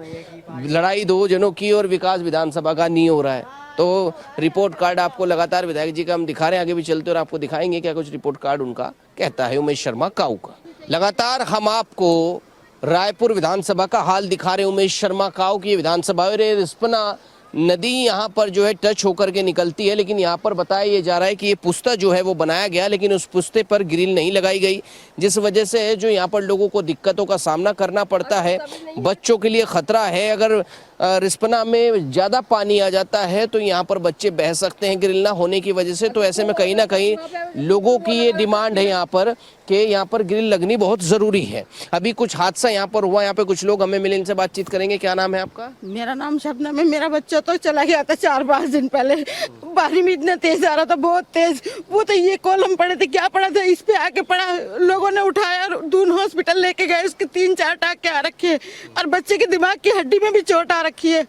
लड़ाई दो जनों की और विकास विधानसभा का नहीं हो रहा है। तो रिपोर्ट कार्ड आपको लगातार विधायक जी का हम दिखा रहे हैं, आगे भी चलते और आपको दिखाएंगे क्या कुछ रिपोर्ट कार्ड उनका कहता है उमेश शर्मा काऊ का। लगातार हम आपको रायपुर विधानसभा का हाल दिखा रहे हैं। उमेश शर्मा काऊ की विधानसभा और रिस्पना नदी यहाँ पर जो है टच होकर के निकलती है, लेकिन यहाँ पर बताया ये जा रहा है कि ये पुस्ता जो है वो बनाया गया, लेकिन उस पुस्ते पर ग्रिल नहीं लगाई गई, जिस वजह से जो यहाँ पर लोगों को दिक्कतों का सामना करना पड़ता है। बच्चों के लिए खतरा है, अगर रिस्पना में ज़्यादा पानी आ जाता है तो यहाँ पर बच्चे बह सकते हैं ग्रिल ना होने की वजह से। तो ऐसे में कहीं ना कहीं लोगों की ये डिमांड है यहाँ पर कि यहाँ पर ग्रिल लगनी बहुत ज़रूरी है। अभी कुछ हादसा यहाँ पर हुआ, यहाँ पे कुछ लोग हमें मिले, इनसे बातचीत करेंगे। क्या नाम है आपका? मेरा नाम शबनम है। मेरा बच्चा तो चला गया था 4-5 दिन पहले। बारिश में इतना तेज आ रहा था, बहुत तेज। वो तो ये कॉलम पड़े थे, क्या पड़ा था, इस पे आके पड़ा। लोगों ने उठाया, दून हॉस्पिटल लेके गए, उसके 3-4 टाँके आ रखे और बच्चे के दिमाग की हड्डी में भी चोट आ रखी है।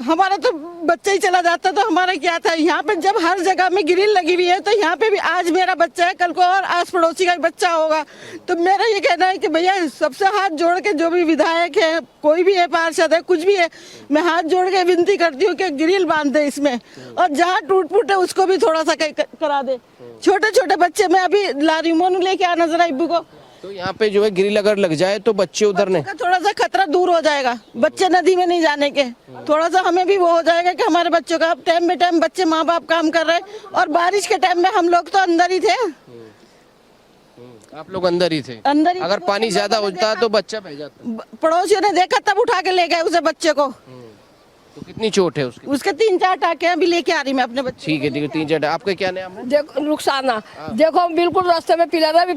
हमारा तो बच्चा ही चला जाता तो हमारा क्या था। यहाँ पे जब हर जगह में ग्रिल लगी हुई है तो यहाँ पे भी आज मेरा बच्चा है, कल को और आस पड़ोसी का बच्चा होगा। तो मेरा ये कहना है कि भैया सबसे हाथ जोड़ के, जो भी विधायक है, कोई भी है, पार्षद है, कुछ भी है, मैं हाथ जोड़ के विनती करती हूँ कि ग्रिल बांध दे इसमें, और जहाँ टूट फूट है उसको भी थोड़ा सा करा दे। छोटे छोटे बच्चे, मैं अभी ला रही हूँ, मोनू लेके आना जरा इब्बू को। तो यहाँ पे जो है ग्रिल अगर लग जाए तो बच्चे उधर नहीं, थोड़ा सा खतरा दूर हो जाएगा, बच्चे नदी में नहीं जाने के। थोड़ा सा हमें भी वो हो जाएगा कि हमारे बच्चों का टाइम बे टाइम बच्चे माँ बाप काम कर रहे हैं, और बारिश के टाइम में हम लोग तो अंदर ही थे। आप लोग अंदर ही थे? अंदर ही। अगर पानी ज्यादा होता तो बच्चा बह जाता। पड़ोसियों ने देखा तब उठा के ले गए उसे बच्चे को। तो कितनी चोट है उसके 3-4 टाँके अभी लेके आ रही मैं अपने बच्चे। ठीक है 3-4। आपका क्या नाम है? देखो रुखसाना, देखो हम बिल्कुल रास्ते में पिलर है,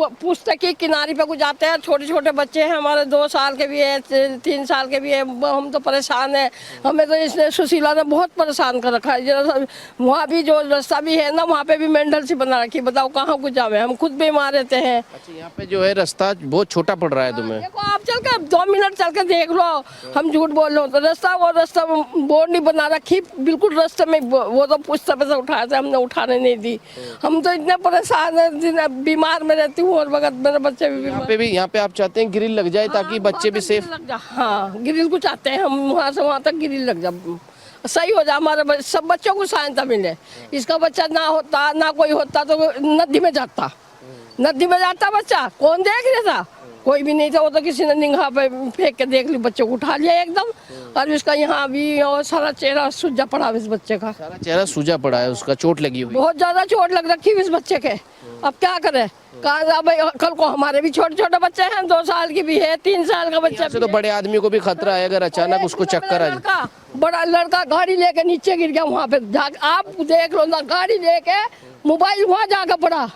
पुस्तक की किनारे पे कुछ आते हैं, छोटे छोटे बच्चे हैं हमारे, 2 साल के भी है, 3 साल के भी है। हम तो परेशान है, हमें तो इसने सुशीला ने बहुत परेशान कर रखा है। वहाँ भी जो रास्ता भी है ना, वहाँ पे भी मेंढल सी बना रखी, बताओ कहाँ कुछ जावे, हम खुद बीमार रहते हैं। अच्छा, यहाँ पे जो है रास्ता बहुत छोटा पड़ रहा है तुम्हें? देखो आप चल के 2 मिनट चल के देख लो, हम झूठ बोल रहे हो तो रास्ता बोर्ड नहीं बना रखी, बिल्कुल रास्ते में। वो तो पुस्तक पे से उठाया था, हमने उठाने नहीं दी। हम तो इतने परेशान है, बीमार में रहती हूँ और वक्त मेरे बच्चे भी बीमार। यहाँ पे आप चाहते हैं ग्रिल लग जाए ताकि बच्चे भी सेफ? हाँ, ग्रिल को चाहते हैं हम, वहाँ से वहाँ तक ग्रिल लग जाए, सही हो जाए, हमारे सब बच्चों को सहायता मिले। इसका बच्चा ना होता, ना कोई होता तो नदी में जाता, बच्चा कौन देख रहा था? कोई भी नहीं था, वो तो किसी ने निगाह पे फेंक के देख ली, बच्चे को उठा लिया एकदम। और इसका यहाँ भी और सारा चेहरा सूजा पड़ा है, इस बच्चे का सारा चेहरा सूजा पड़ा है, उसका चोट लगी हुई, बहुत ज्यादा चोट लग रखी है इस बच्चे के। अब क्या करे, कल को हमारे भी छोटे छोटे बच्चे हैं, 2 साल की भी है, 3 साल का बच्चा। तो बड़े आदमी को भी खतरा है, अगर अचानक उसको चक्कर आ जाए। बड़ा लड़का गाड़ी लेके नीचे गिर गया, वहाँ पे आप देख लो ना, गाड़ी लेके मोबाइल वहाँ जाकर पड़ा,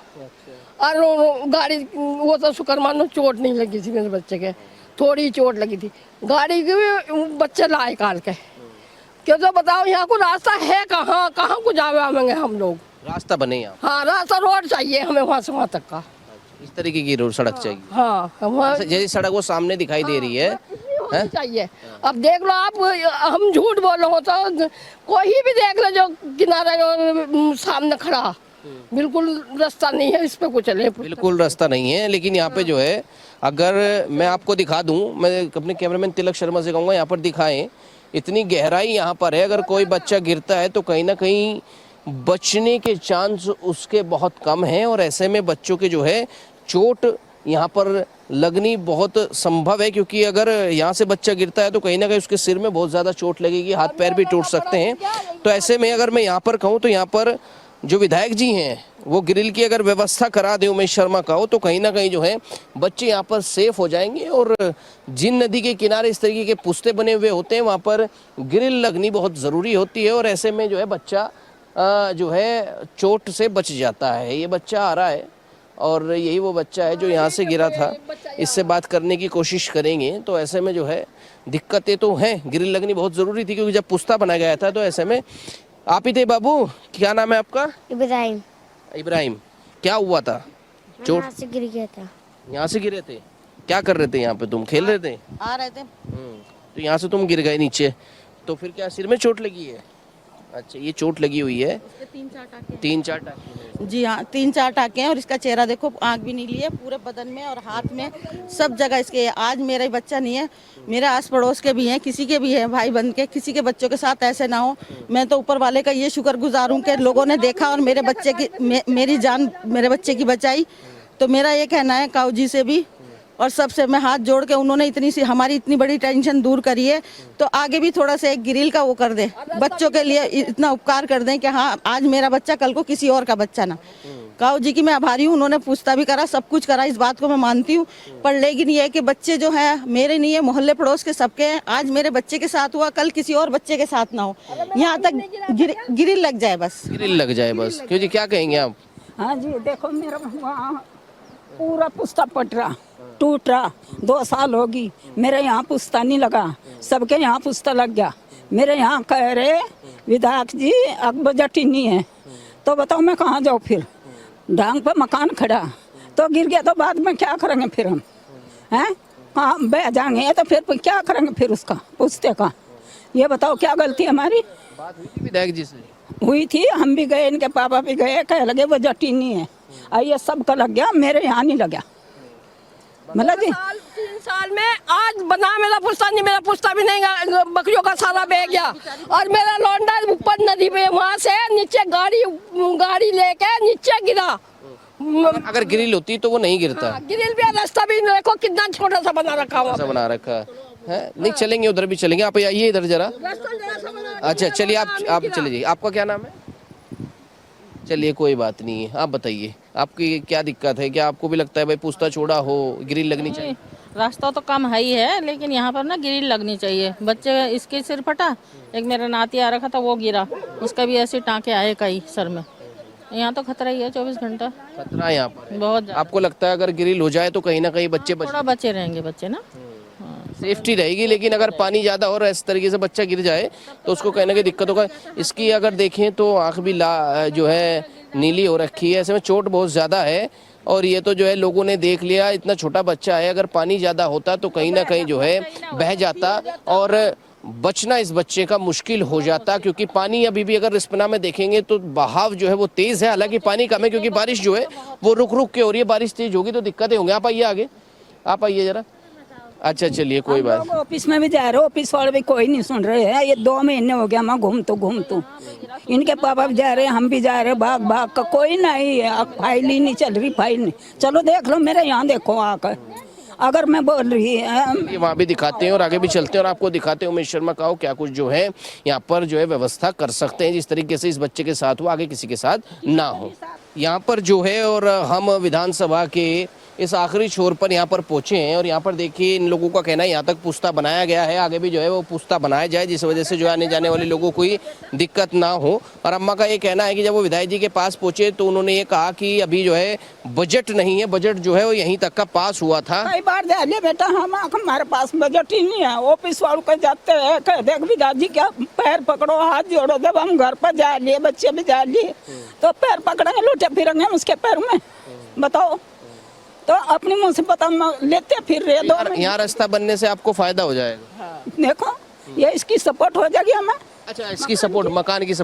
और गाड़ी, वो तो शुक्र मानो चोट नहीं लगी थी मेरे बच्चे के, थोड़ी चोट लगी थी। गाड़ी की भी बच्चे लाए काल के, क्यों तो बताओ यहाँ को रास्ता है कहाँ, कहाँ को जावे आवेंगे हम लोग? रास्ता बने यहाँ? हाँ, रास्ता, रोड चाहिए हमें वहाँ से वहाँ तक का, इस तरीके की रोड सड़क चाहिए। हाँ, जैसी सड़क वो सामने दिखाई दे रही है चाहिए। अब देख लो आप, हम झूठ बोल रहे हो तो कोई भी देख लो जो किनारे सामने खड़ा, बिल्कुल रास्ता नहीं है, इस पे कुछ चले, बिल्कुल रास्ता नहीं है। लेकिन यहाँ पे जो है, अगर मैं आपको दिखा दूं, मैं अपने कैमरामैन तिलक शर्मा से कहूँगा यहाँ पर दिखाएं, इतनी गहराई यहाँ पर है, अगर कोई बच्चा गिरता है तो कहीं ना कहीं बचने के चांस उसके बहुत कम हैं, और ऐसे में बच्चों के जो है चोट यहाँ पर लगनी बहुत संभव है, क्योंकि अगर यहाँ से बच्चा गिरता है तो कहीं ना कहीं उसके सिर में बहुत ज़्यादा चोट लगेगी, हाथ पैर भी टूट सकते हैं। तो ऐसे में अगर मैं यहाँ पर कहूँ तो यहाँ पर जो विधायक जी हैं वो ग्रिल की अगर व्यवस्था करा दे उमेश शर्मा का हो तो कहीं ना कहीं जो है बच्चे यहाँ पर सेफ हो जाएंगे। और जिन नदी के किनारे इस तरीके के पुस्ते बने हुए होते हैं वहाँ पर ग्रिल लगनी बहुत ज़रूरी होती है और ऐसे में जो है बच्चा जो है चोट से बच जाता है। ये बच्चा आ रहा है और यही वो बच्चा है जो यहाँ से गिरा था। इससे बात करने की कोशिश करेंगे। तो ऐसे में जो है दिक्कतें तो हैं, ग्रिल लगनी बहुत ज़रूरी थी क्योंकि जब पुस्ता बनाया गया था तो ऐसे में। आप ही थे बाबू, क्या नाम है आपका? इब्राहिम। इब्राहिम, क्या हुआ था? चोट? यहाँ से गिर गया था। यहाँ से गिरे थे? क्या कर रहे थे यहाँ पे? तुम खेल रहे थे? आ रहे थे। तो यहाँ से तुम गिर गए नीचे, तो फिर क्या सिर में चोट लगी है? अच्छा, ये चोट लगी हुई है। 3-4 टाँके। जी हाँ, 3-4 टाँके हैं और इसका चेहरा देखो, आँख भी नीली है, पूरे बदन में और हाथ में सब जगह इसके। आज मेरा ही बच्चा नहीं है, मेरे आस पड़ोस के भी हैं, किसी के भी हैं भाई बहन के, किसी के बच्चों के साथ ऐसे ना हो। मैं तो ऊपर वाले का ये शुक्रगुजार हूँ कि लोगों ने देखा और मेरे बच्चे की मेरी जान मेरे बच्चे की बचाई। तो मेरा ये कहना है काऊ जी से भी और सबसे मैं हाथ जोड़ के, उन्होंने इतनी सी हमारी इतनी बड़ी टेंशन दूर करी है तो आगे भी थोड़ा सा एक ग्रिल का वो कर दें, बच्चों के लिए इतना उपकार कर दें कि हाँ आज मेरा बच्चा कल को किसी और का बच्चा ना। काऊ जी की मैं आभारी हूँ, उन्होंने पूछता भी करा, सब कुछ करा, इस बात को मैं मानती हूँ। पर लेकिन ये है कि बच्चे जो हैं मेरे नहीं है, मोहल्ले पड़ोस के सबके हैं। आज मेरे बच्चे के साथ हुआ, कल किसी और बच्चे के साथ ना हो, यहाँ तक ग्रिल लग जाए बस। ग्रिल लग जाए बस। क्यों जी, क्या कहेंगे आप? हाँ जी, देखो मेरा वहाँ पूरा पुस्ता पट रहा, टूट रहा, 2 साल होगी, मेरे यहाँ पुस्ता नहीं लगा, सबके यहाँ पुस्ता लग गया। मेरे यहाँ कह रहे विधायक जी अब बजट ही नहीं है, तो बताओ मैं कहाँ जाऊँ फिर? ढांग पे मकान खड़ा तो गिर गया तो बाद में क्या करेंगे फिर हम? हैं कहाँ बह जाएंगे तो फिर क्या करेंगे फिर उसका पुस्ते का? ये बताओ क्या गलती हमारी? बात हुई थी विधायक जी से? हुई थी, हम भी गए, इनके पापा भी गए, कह लगे बजट ही नहीं है। ये सबका लग गया, मेरे यहाँ नहीं लगा। मतलब 3 साल में आज बना मेरा पुस्ता नहीं, मेरा पुस्ता भी नहीं, बकरियों का सारा बह गया और मेरा लौंडा ऊपर नदी में वहाँ से नीचे गाड़ी लेके नीचे गिरा। अगर ग्रिल होती तो वो नहीं गिरता। ग्रिल भी, रास्ता भी देखो कितना छोटा सा बना रखा हुआ बना रखा है। नहीं चलेंगे, उधर भी चलेंगे। आप आइए इधर जरा। अच्छा चलिए, आप चले जाइए। आपका क्या नाम है? चलिए कोई बात नहीं है, आप बताइए आपकी क्या दिक्कत है? क्या आपको भी लगता है भाई पुस्ता छोड़ा हो, ग्रिल लगनी चाहिए? रास्ता तो कम है ही है, लेकिन यहाँ पर ना ग्रिल लगनी चाहिए। बच्चे इसके सिर फटा, एक मेरा नाती आ रखा था वो गिरा, उसका भी ऐसे टाँके आए कई सर में। यहाँ तो खतरा ही है, 24 घंटा खतरा है यहाँ पर बहुत। आपको लगता है अगर ग्रिल हो जाए तो कहीं ना कहीं बच्चे थोड़ा बचे रहेंगे बच्चे ना, सेफ्टी रहेगी। लेकिन अगर पानी ज़्यादा हो और इस तरीके से बच्चा गिर जाए तो उसको कहीं ना कहीं दिक्कत होगा। इसकी अगर देखें तो आँख भी जो है नीली हो रखी है, ऐसे में चोट बहुत ज़्यादा है। और ये तो जो है लोगों ने देख लिया, इतना छोटा बच्चा है, अगर पानी ज़्यादा होता तो कहीं ना कहीं जो है बह जाता और बचना इस बच्चे का मुश्किल हो जाता। क्योंकि पानी अभी भी अगर रिस्पना में देखेंगे तो बहाव जो है वो तेज़ है, हालांकि पानी कम है क्योंकि बारिश जो है वो रुक रुक के हो रही है। बारिश तेज होगी तो दिक्कतें होंगी। आप आइए आगे, आप आइए ज़रा। अच्छा चलिए कोई बात। ऑफिस में भी जा रहे, ऑफिस वाले भी कोई नहीं सुन रहे हैं। ये 2 महीने हो गया मैं घूमतू इनके पापा भी जा रहे, हम भी जा रहे, भाग का कोई नहीं है। फाइल ही नहीं चल रही, फाइल नहीं। चलो देख लो मेरे यहाँ, देखो आकर अगर मैं बोल रही है वहाँ भी दिखाते हैं और आगे भी चलते हैं और आपको दिखाते हैं उमेश शर्मा का क्या कुछ जो है यहाँ पर जो है व्यवस्था कर सकते हैं, जिस तरीके से इस बच्चे के साथ हुआ आगे किसी के साथ ना हो यहाँ पर जो है। और हम विधानसभा के इस आखिरी छोर पर यहाँ पर पहुँचे हैं और यहाँ पर देखिए इन लोगों का कहना है यहाँ तक पुस्ता बनाया गया है, आगे भी जो है वो पुस्ता बनाया जाए जिस वजह से जो आने जाने वाले लोगों को कोई दिक्कत ना हो। और अम्मा का ये कहना है कि जब वो विधायक जी के पास पहुँचे तो उन्होंने ये कहा कि अभी जो है बजट नहीं है, बजट जो है वो यहीं तक का पास हुआ था। कई बार जाइए बेटा, हमारे पास बजट ही नहीं है। ऑफिस वालों को जाते हैं, कह देख विधायक जी क्या पैर पकड़ो, हाथ जोड़ो। जब हम घर पर जा लिए, बच्चे भी जा लिए तो पैर पकड़ेंगे, लूटे फिरेंगे उसके पैर में? बताओ तो अपने मुंह से पता लेते फिर रहे। यहाँ रास्ता बनने से आपको फायदा हो जाएगा। देखो ये इसकी सपोर्ट हो जाएगी हमें। अच्छा इसकी सपोर्ट, मकान की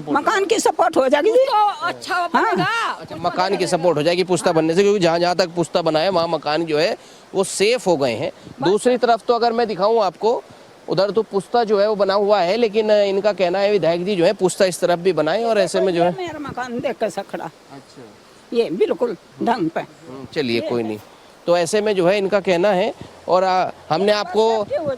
सपोर्ट हो जाएगी जी। तो अच्छा बनेगा। अच्छा मकान की सपोर्ट हो जाएगी पुस्ता बनने से, क्योंकि जहाँ जहाँ तक पुस्ता बना है वहाँ मकान जो है वो सेफ हो गए हैं। दूसरी तरफ तो अगर मैं दिखाऊँ आपको, उधर तो पुस्ता जो है वो बना हुआ है, लेकिन इनका कहना है विधायक जी जो है पुस्ता इस तरफ भी बनाए और ऐसे में जो है मेरा मकान देख कैसा खड़ा। अच्छा ये बिल्कुल ढंग पे। चलिए कोई नहीं, तो ऐसे में जो है इनका कहना है। और हमने आपको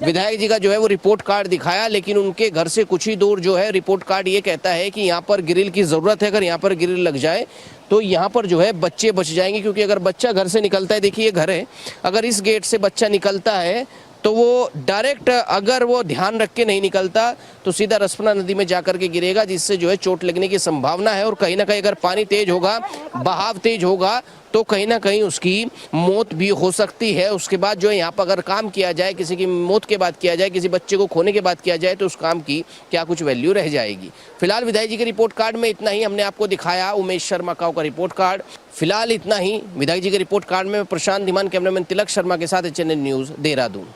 विधायक जी का जो है वो रिपोर्ट कार्ड दिखाया, लेकिन उनके घर से कुछ ही दूर जो है रिपोर्ट कार्ड ये कहता है कि यहाँ पर ग्रिल की ज़रूरत है। अगर यहाँ पर ग्रिल लग जाए तो यहाँ पर जो है बच्चे बच जाएंगे, क्योंकि अगर बच्चा घर से निकलता है, देखिए ये घर है, अगर इस गेट से बच्चा निकलता है तो वो डायरेक्ट, अगर वो ध्यान रख के नहीं निकलता तो सीधा रसपना नदी में जाकर के गिरेगा, जिससे जो है चोट लगने की संभावना है। और कहीं ना कहीं अगर पानी तेज होगा, बहाव तेज होगा, तो कहीं ना कहीं उसकी मौत भी हो सकती है। उसके बाद जो है यहाँ पर अगर काम किया जाए, किसी की मौत के बाद किया जाए, किसी बच्चे को खोने के बाद किया जाए, तो उस काम की क्या कुछ वैल्यू रह जाएगी। फिलहाल विधायक जी के रिपोर्ट कार्ड में इतना ही हमने आपको दिखाया। उमेश शर्मा काऊ का रिपोर्ट कार्ड फिलहाल इतना ही। विधायक जी के रिपोर्ट कार्ड में प्रशांत धीमान, कैमरामैन तिलक शर्मा के साथ HNN न्यूज़, देहरादून।